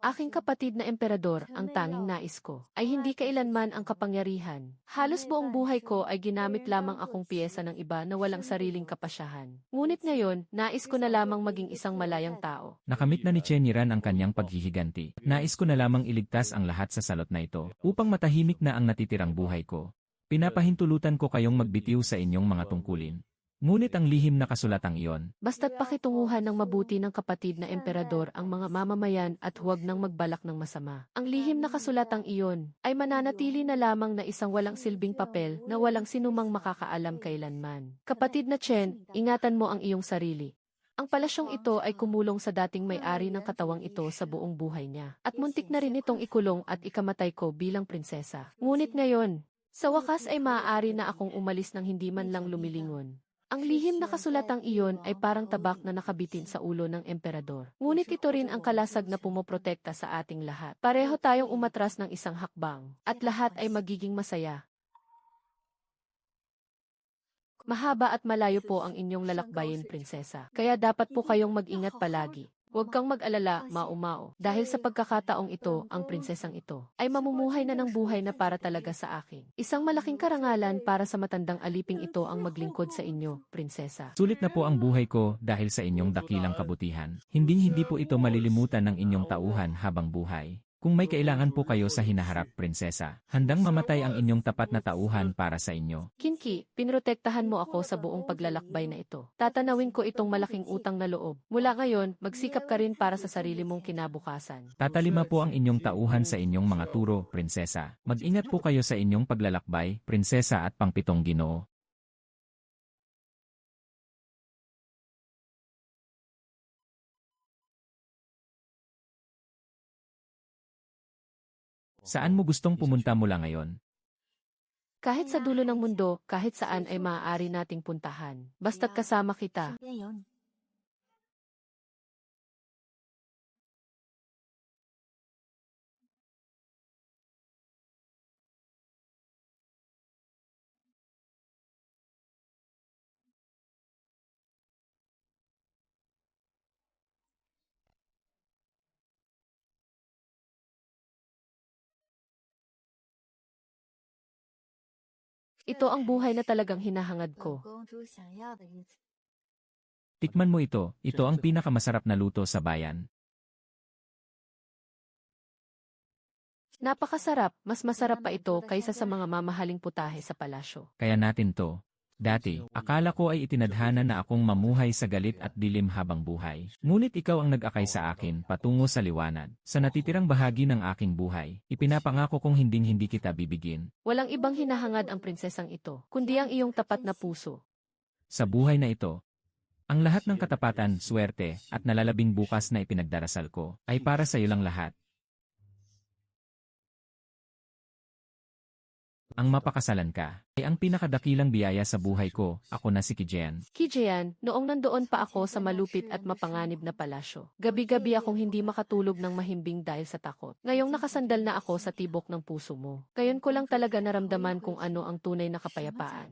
Aking kapatid na emperador, ang tanging nais ko, ay hindi kailanman ang kapangyarihan. Halos buong buhay ko ay ginamit lamang akong piyesa ng iba na walang sariling kapasyahan. Ngunit ngayon, nais ko na lamang maging isang malayang tao. Nakamit na ni Cheniran ang kanyang paghihiganti. Nais ko na lamang iligtas ang lahat sa salot na ito, upang matahimik na ang natitirang buhay ko. Pinapahintulutan ko kayong magbitiw sa inyong mga tungkulin. Ngunit ang lihim na kasulatang iyon, Basta't pakitunguhan ng mabuti ng kapatid na emperador ang mga mamamayan at huwag nang magbalak ng masama. Ang lihim na kasulatang iyon ay mananatili na lamang na isang walang silbing papel na walang sinumang makakaalam kailanman. Kapatid na Chen, ingatan mo ang iyong sarili. Ang palasyong ito ay kumulong sa dating may-ari ng katawang ito sa buong buhay niya. At muntik na rin itong ikulong at ikamatay ko bilang prinsesa. Ngunit ngayon, sa wakas ay maaari na akong umalis ng hindi man lang lumilingon. Ang lihim na kasulatang iyon ay parang tabak na nakabitin sa ulo ng emperador. Ngunit ito rin ang kalasag na pumoprotekta sa ating lahat. Pareho tayong umatras ng isang hakbang, at lahat ay magiging masaya. Mahaba at malayo po ang inyong lalakbayin, prinsesa. Kaya dapat po kayong mag-ingat palagi. Huwag kang mag-alala, Mao-Mao. Dahil sa pagkakataong ito, ang prinsesang ito ay mamumuhay na ng buhay na para talaga sa akin. Isang malaking karangalan para sa matandang aliping ito ang maglingkod sa inyo, prinsesa. sulit na po ang buhay ko dahil sa inyong dakilang kabutihan. Hinding-hindi po ito malilimutan ng inyong tauhan habang buhay. Kung may kailangan po kayo sa hinaharap, prinsesa, handang mamatay ang inyong tapat na tauhan para sa inyo. Kinki, pinrotektahan mo ako sa buong paglalakbay na ito. Tatanawin ko itong malaking utang na loob. Mula ngayon, magsikap ka rin para sa sarili mong kinabukasan. Tatalima po ang inyong tauhan sa inyong mga turo, prinsesa. Mag-ingat po kayo sa inyong paglalakbay, prinsesa at pangpitong ginoo. Saan mo gustong pumunta mula ngayon? Kahit sa dulo ng mundo, kahit saan ay maaari nating puntahan. Basta't kasama kita. Ito ang buhay na talagang hinahangad ko. Tikman mo ito, ito ang pinakamasarap na luto sa bayan. Napakasarap, mas masarap pa ito kaysa sa mga mamahaling putahe sa palasyo. Kaya natin to. Dati, akala ko ay itinadhana na akong mamuhay sa galit at dilim habang buhay. Ngunit ikaw ang nag-akay sa akin patungo sa liwanag. Sa natitirang bahagi ng aking buhay, ipinapangako kong hinding-hindi kita bibigin. Walang ibang hinahangad ang prinsesang ito, kundi ang iyong tapat na puso. Sa buhay na ito, ang lahat ng katapatan, swerte, at nalalabing bukas na ipinagdarasal ko, ay para sa iyo lang lahat. Ang mapakasalan ka ay ang pinakadakilang biyaya sa buhay ko. Ako na si Kijean. Kijean, noong nandoon pa ako sa malupit at mapanganib na palasyo. Gabi-gabi akong hindi makatulog ng mahimbing dahil sa takot. Ngayong nakasandal na ako sa tibok ng puso mo. Ngayon ko lang talaga naramdaman kung ano ang tunay na kapayapaan.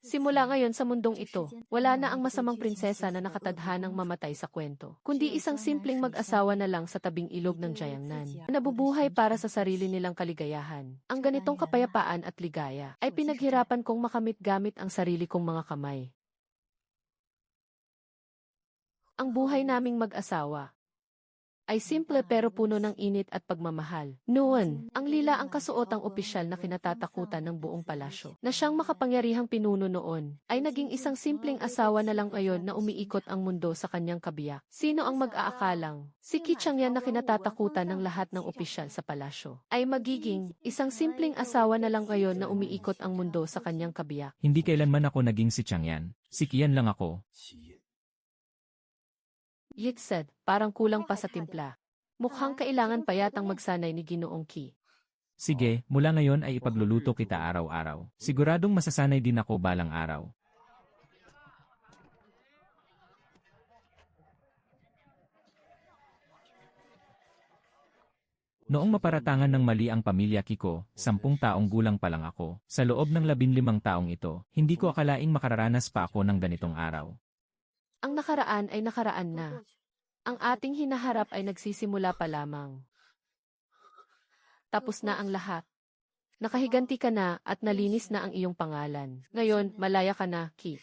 Simula ngayon sa mundong ito, wala na ang masamang prinsesa na nakatadhanang mamatay sa kwento, kundi isang simpleng mag-asawa na lang sa tabing ilog ng Jiangnan, nabubuhay para sa sarili nilang kaligayahan. Ang ganitong kapayapaan at ligaya ay pinaghirapan kong makamit gamit ang sarili kong mga kamay. Ang buhay naming mag-asawa ay simple pero puno ng init at pagmamahal. Noon, ang lila ang kasuotang opisyal na kinatatakutan ng buong palasyo. Na siyang makapangyarihang pinuno noon, ay naging isang simpleng asawa na lang ngayon na umiikot ang mundo sa kanyang kabiyak. Sino ang mag-aakalang? Si Qi Changyan na kinatatakutan ng lahat ng opisyal sa palasyo, ay magiging isang simpleng asawa na lang ngayon na umiikot ang mundo sa kanyang kabiyak. Hindi kailanman ako naging si Changyan. Si Kian lang ako. Yit said, parang kulang pa sa timpla. Mukhang kailangan pa yatang magsanay ni Ginoong Qi. Sige, mula ngayon ay ipagluluto kita araw-araw. Siguradong masasanay din ako balang araw. Noong maparatangan ng mali ang pamilya Kiko, 10 taong gulang pa lang ako. Sa loob ng 15 taong ito, hindi ko akalaing makararanas pa ako ng ganitong araw. Ang nakaraan ay nakaraan na. Ang ating hinaharap ay nagsisimula pa lamang. Tapos na ang lahat. Nakahiganti ka na at nalinis na ang iyong pangalan. Ngayon, malaya ka na, Qi.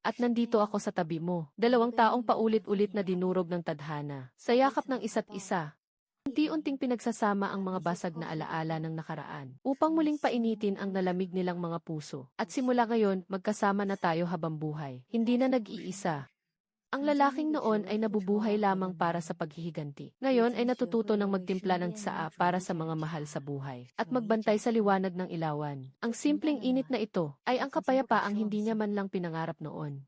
At nandito ako sa tabi mo. 2 taong paulit-ulit na dinurog ng tadhana. Sa yakap ng isa't isa. Unti-unting pinagsasama ang mga basag na alaala ng nakaraan upang muling painitin ang nalamig nilang mga puso. At simula ngayon, magkasama na tayo habang buhay. Hindi na nag-iisa. Ang lalaking noon ay nabubuhay lamang para sa paghihiganti. Ngayon ay natututo ng magtimpla ng tsaa para sa mga mahal sa buhay at magbantay sa liwanag ng ilawan. Ang simpleng init na ito ay ang kapayapaang hindi niya man lang pinangarap noon.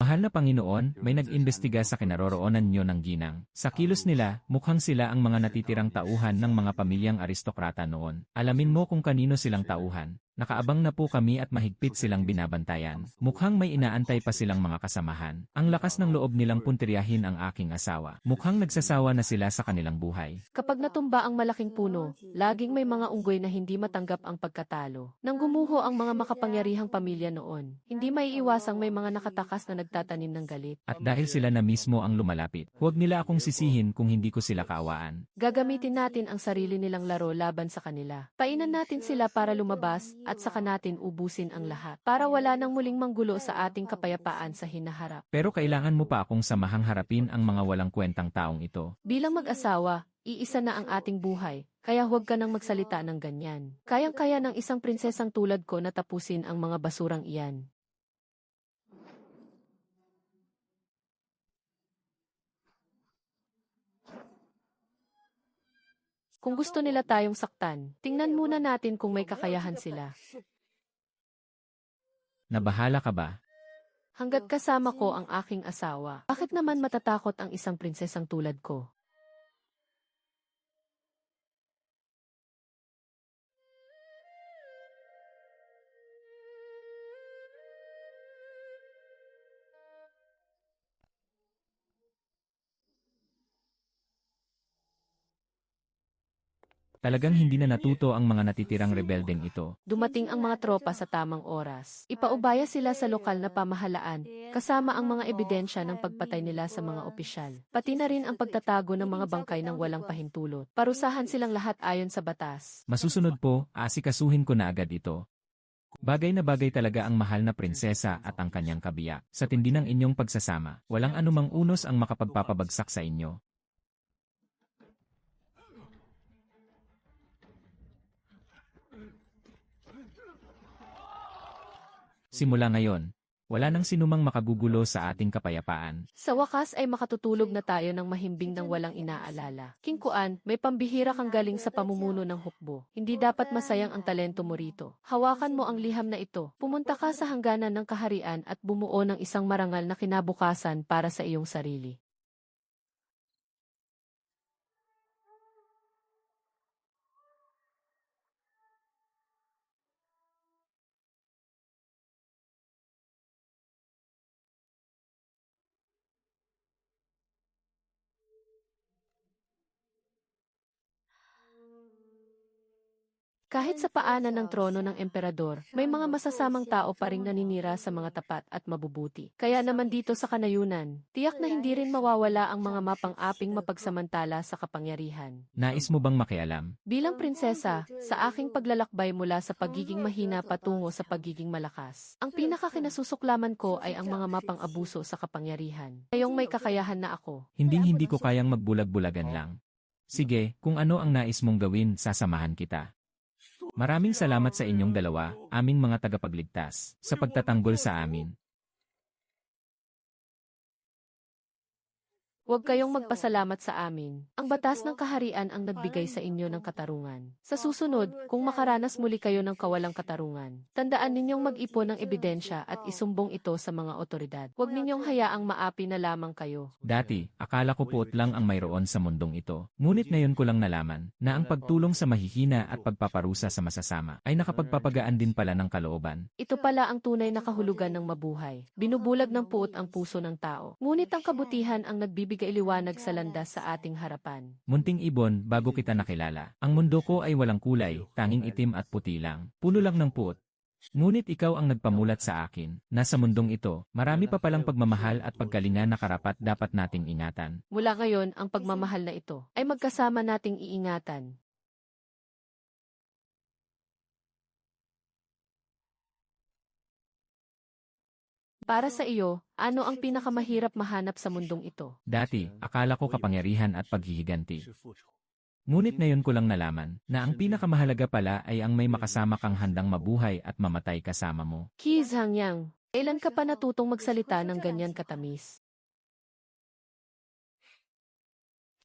Mahal na Panginoon, may nag-imbestiga sa kinaroroonan niyo ng ginang. Sa kilos nila, mukhang sila ang mga natitirang tauhan ng mga pamilyang aristokrata noon. Alamin mo kung kanino silang tauhan. Nakaabang na po kami at mahigpit silang binabantayan. Mukhang may inaantay pa silang mga kasamahan. Ang lakas ng loob nilang puntiryahin ang aking asawa. Mukhang nagsasawa na sila sa kanilang buhay. Kapag natumba ang malaking puno, laging may mga unggoy na hindi matanggap ang pagkatalo. Nang gumuho ang mga makapangyarihang pamilya noon, hindi maiiwasang may mga nakatakas na nagtatanim ng galit. At dahil sila na mismo ang lumalapit, huwag nila akong sisihin kung hindi ko sila kaawaan. Gagamitin natin ang sarili nilang laro laban sa kanila. Painan natin sila para lumabas at saka natin ubusin ang lahat para wala nang muling manggulo sa ating kapayapaan sa hinaharap. Pero kailangan mo pa akong samahang harapin ang mga walang kwentang taong ito. Bilang mag-asawa, iisa na ang ating buhay, kaya huwag ka nang magsalita ng ganyan. Kayang-kaya ng isang prinsesang tulad ko na tapusin ang mga basurang iyan. Kung gusto nila tayong saktan, tingnan muna natin kung may kakayahan sila. Nabahala ka ba? Hanggat kasama ko ang aking asawa, bakit naman matatakot ang isang prinsesang tulad ko? Talagang hindi na natuto ang mga natitirang rebeldeng ito. Dumating ang mga tropa sa tamang oras. Ipaubaya sila sa lokal na pamahalaan, kasama ang mga ebidensya ng pagpatay nila sa mga opisyal. Pati na rin ang pagtatago ng mga bangkay ng walang pahintulot. Parusahan silang lahat ayon sa batas. Masusunod po, aasikasuhin ko na agad ito. Bagay na bagay talaga ang mahal na prinsesa at ang kanyang kabiyak. Sa tindi ng inyong pagsasama, walang anumang unos ang makapagpapabagsak sa inyo. Simula ngayon, Wala nang sinumang makagugulo sa ating kapayapaan. Sa wakas ay makatutulog na tayo ng mahimbing ng walang inaalala. King Kuan, may pambihira kang galing sa pamumuno ng hukbo. Hindi dapat masayang ang talento mo rito. Hawakan mo ang liham na ito. Pumunta ka sa hangganan ng kaharian at bumuo ng isang marangal na kinabukasan para sa iyong sarili. Kahit sa paanan ng trono ng emperador, may mga masasamang tao pa ring naninira sa mga tapat at mabubuti. Kaya naman dito sa kanayunan, tiyak na hindi rin mawawala ang mga mapang-aping mapagsamantala sa kapangyarihan. Nais mo bang makialam? Bilang prinsesa, sa aking paglalakbay mula sa pagiging mahina patungo sa pagiging malakas, ang pinakakinasusuklaman ko ay ang mga mapang-abuso sa kapangyarihan. Ngayong may kakayahan na ako. Hindi ko kayang magbulag-bulagan lang. Sige, kung ano ang nais mong gawin, sasamahan kita. Maraming salamat sa inyong dalawa, aming mga tagapagligtas, sa pagtatanggol sa amin. Huwag kayong magpasalamat sa amin. Ang batas ng kaharian ang nagbigay sa inyo ng katarungan. Sa susunod, kung makaranas muli kayo ng kawalang katarungan, tandaan ninyong mag-ipon ng ebidensya at isumbong ito sa mga otoridad. Huwag ninyong hayaang maapi na lamang kayo. Dati, akala ko puot lang ang mayroon sa mundong ito. Ngunit ngayon ko lang nalaman na ang pagtulong sa mahihina at pagpaparusa sa masasama ay nakapagpapagaan din pala ng kalooban. Ito pala ang tunay na kahulugan ng mabuhay. Binubulag ng puot ang puso ng tao. Ngunit ang kabutihan ang nagbibigay liwanag sa landas sa ating harapan. Munting ibon, bago kita nakilala, ang mundo ko ay walang kulay, tanging itim at puti lang. Puno lang ng puot. Ngunit ikaw ang nagpamulat sa akin. Nasa mundong ito, marami pa palang pagmamahal at pagkalinga na karapat dapat nating ingatan. Mula ngayon, ang pagmamahal na ito ay magkasama nating iingatan. Para sa iyo, ano ang pinakamahirap mahanap sa mundong ito? Dati, akala ko kapangyarihan at paghihiganti. Ngunit ngayon ko lang nalaman na ang pinakamahalaga pala ay ang may makasama kang handang mabuhay at mamatay kasama mo. Kiz Hangyang, kailan ka pa natutong magsalita ng ganyan katamis?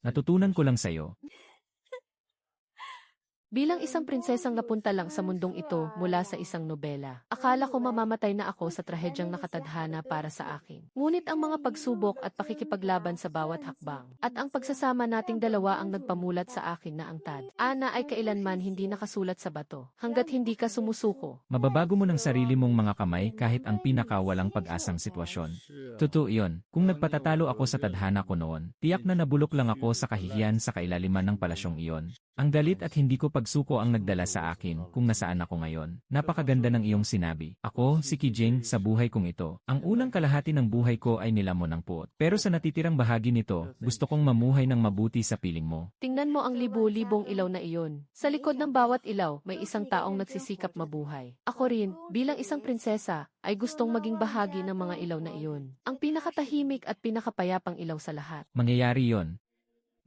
Natutunan ko lang sa'yo. Bilang isang prinsesang napunta lang sa mundong ito mula sa isang nobela, akala ko mamamatay na ako sa trahedyang nakatadhana para sa akin. Ngunit ang mga pagsubok at pakikipaglaban sa bawat hakbang, at ang pagsasama nating dalawa ang nagpamulat sa akin na ang Ana ay kailanman hindi nakasulat sa bato, hanggat hindi ka sumusuko. Mababago mo ng sarili mong mga kamay kahit ang pinakawalang pag-asang sitwasyon. Totoo iyon, kung nagpatatalo ako sa tadhana ko noon, tiyak na nabulok lang ako sa kahihiyan sa kailaliman ng palasyong iyon. Ang galit at hindi ko pagsuko ang nagdala sa akin kung nasaan ako ngayon. Napakaganda ng iyong sinabi. Ako, si Kijing, sa buhay kong ito. Ang unang kalahati ng buhay ko ay nilamon ng puot. Pero sa natitirang bahagi nito, gusto kong mamuhay ng mabuti sa piling mo. Tingnan mo ang libu-libong ilaw na iyon. Sa likod ng bawat ilaw, may isang taong nagsisikap mabuhay. Ako rin, bilang isang prinsesa, ay gustong maging bahagi ng mga ilaw na iyon. Ang pinakatahimik at pinakapayapang ilaw sa lahat. Mangyayari yon.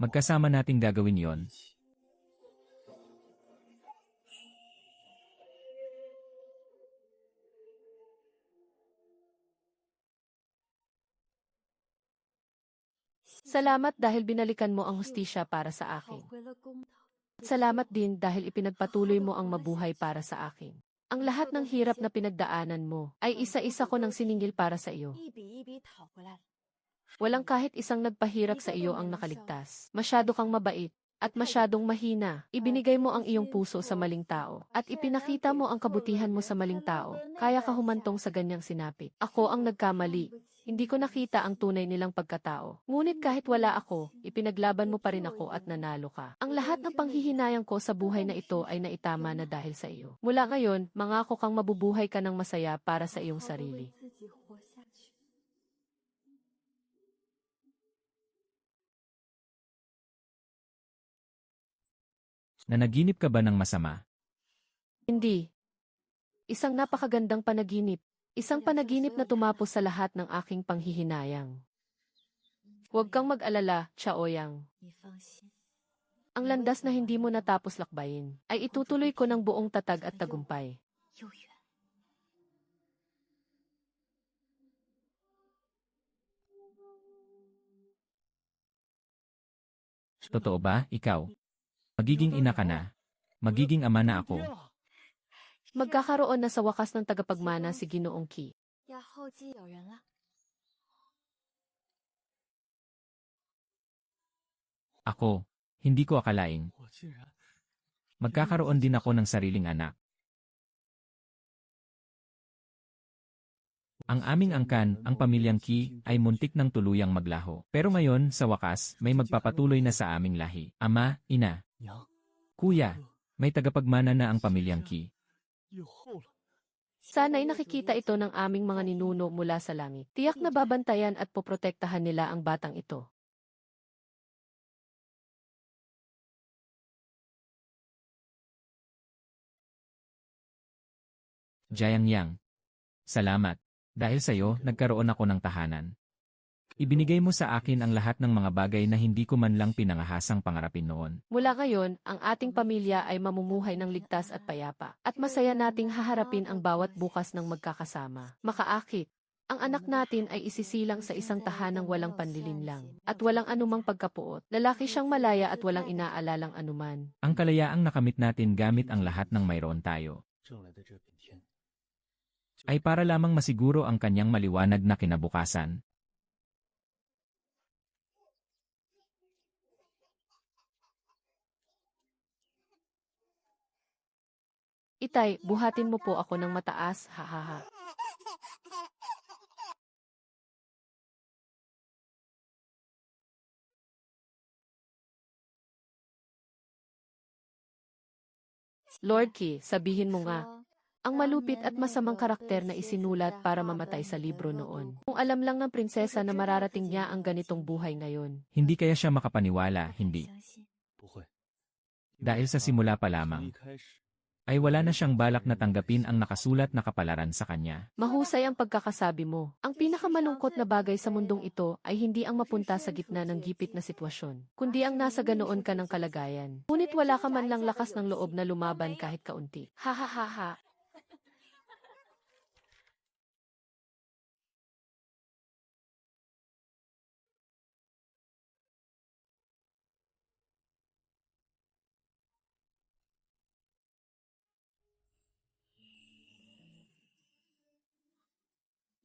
Magkasama nating gagawin yon. Salamat dahil binalikan mo ang hustisya para sa akin. At salamat din dahil ipinagpatuloy mo ang mabuhay para sa akin. Ang lahat ng hirap na pinagdaanan mo ay isa-isa ko ng siningil para sa iyo. Walang kahit isang nagpahirak sa iyo ang nakaligtas. Masyado kang mabait at masyadong mahina. Ibinigay mo ang iyong puso sa maling tao at ipinakita mo ang kabutihan mo sa maling tao. Kaya ka humantong sa ganyang sinapit. Ako ang nagkamali. Hindi ko nakita ang tunay nilang pagkatao. Ngunit kahit wala ako, ipinaglaban mo pa rin ako at nanalo ka. Ang lahat ng panghihinayang ko sa buhay na ito ay naitama na dahil sa iyo. Mula ngayon, mangako kang mabubuhay ka ng masaya para sa iyong sarili. Nanaginip ka ba ng masama? Hindi. Isang napakagandang panaginip. Isang panaginip na tumapos sa lahat ng aking panghihinayang. Huwag kang mag-alala, Chaoyang. Ang landas na hindi mo natapos lakbayin, ay itutuloy ko ng buong tatag at tagumpay. Totoo ba, ikaw? Magiging ina ka na. Magiging ama na ako. Magkakaroon na sa wakas ng tagapagmana si Ginoong Qi. 要后继有人了。 Ako, hindi ko akalain. Magkakaroon din ako ng sariling anak. Ang aming angkan, ang pamilyang Qi, ay muntik ng tuluyang maglaho. Pero ngayon, sa wakas, may magpapatuloy na sa aming lahi. Ama, ina, kuya, may tagapagmana na ang pamilyang Qi. Sana'y nakikita ito ng aming mga ninuno mula sa langit. Tiyak na babantayan at poprotektahan nila ang batang ito. Jiangyang. Salamat. Dahil sa iyo, nagkaroon ako ng tahanan. Ibinigay mo sa akin ang lahat ng mga bagay na hindi ko man lang pinangahasang pangarapin noon. Mula ngayon, ang ating pamilya ay mamumuhay ng ligtas at payapa. At masaya nating haharapin ang bawat bukas ng magkakasama. Makaakit. Ang anak natin ay isisilang sa isang tahanang walang panlilinlang at walang anumang pagkapuot. Lalaki siyang malaya at walang inaalalang anuman. Ang kalayaang nakamit natin gamit ang lahat ng mayroon tayo ay para lamang masiguro ang kanyang maliwanag na kinabukasan. Itay, buhatin mo po ako ng mataas, hahaha. Lord Qi, sabihin mo nga, ang malupit at masamang karakter na isinulat para mamatay sa libro noon. Kung alam lang ng prinsesa na mararating niya ang ganitong buhay ngayon. Hindi kaya siya makapaniwala, hindi. Dahil sa simula pa lamang, ay wala na siyang balak na tanggapin ang nakasulat na kapalaran sa kanya. Mahusay ang pagkakasabi mo. Ang pinakamalungkot na bagay sa mundong ito ay hindi ang mapunta sa gitna ng gipit na sitwasyon, kundi ang nasa ganoon ka ng kalagayan. Ngunit wala ka man lang lakas ng loob na lumaban kahit kaunti. Ha ha ha ha.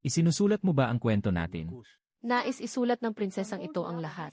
Isinusulat mo ba ang kwento natin? Nais isulat ng prinsesang ito ang lahat.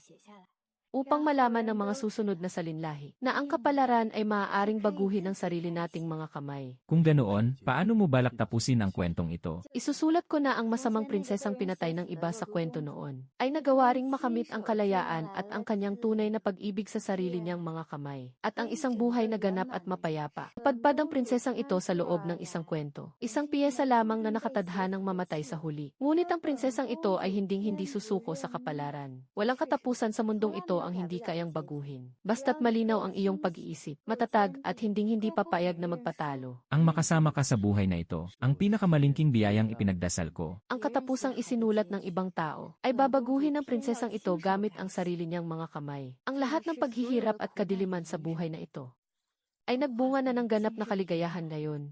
Upang malaman ng mga susunod na salinlahi na ang kapalaran ay maaaring baguhin ng sarili nating mga kamay. Kung ganoon, paano mo balak tapusin ang kwentong ito? Isusulat ko na ang masamang prinsesang pinatay ng iba sa kwento noon ay nagawa ring makamit ang kalayaan at ang kanyang tunay na pag-ibig sa sarili niyang mga kamay at ang isang buhay na ganap at mapayapa. Padpad ang prinsesang ito sa loob ng isang kwento. Isang piyesa lamang na nakatadhanang mamatay sa huli. Ngunit ang prinsesang ito ay hinding-hindi susuko sa kapalaran. Walang katapusan sa mundong ito ang hindi kayang baguhin. Basta't malinaw ang iyong pag-iisip, matatag at hinding-hindi papayag na magpatalo. Ang makasama ka sa buhay na ito, ang pinakamalingking biyayang ipinagdasal ko. Ang katapusang isinulat ng ibang tao ay babaguhin ng prinsesang ito gamit ang sarili niyang mga kamay. Ang lahat ng paghihirap at kadiliman sa buhay na ito ay nagbunga na ng ganap na kaligayahan ngayon.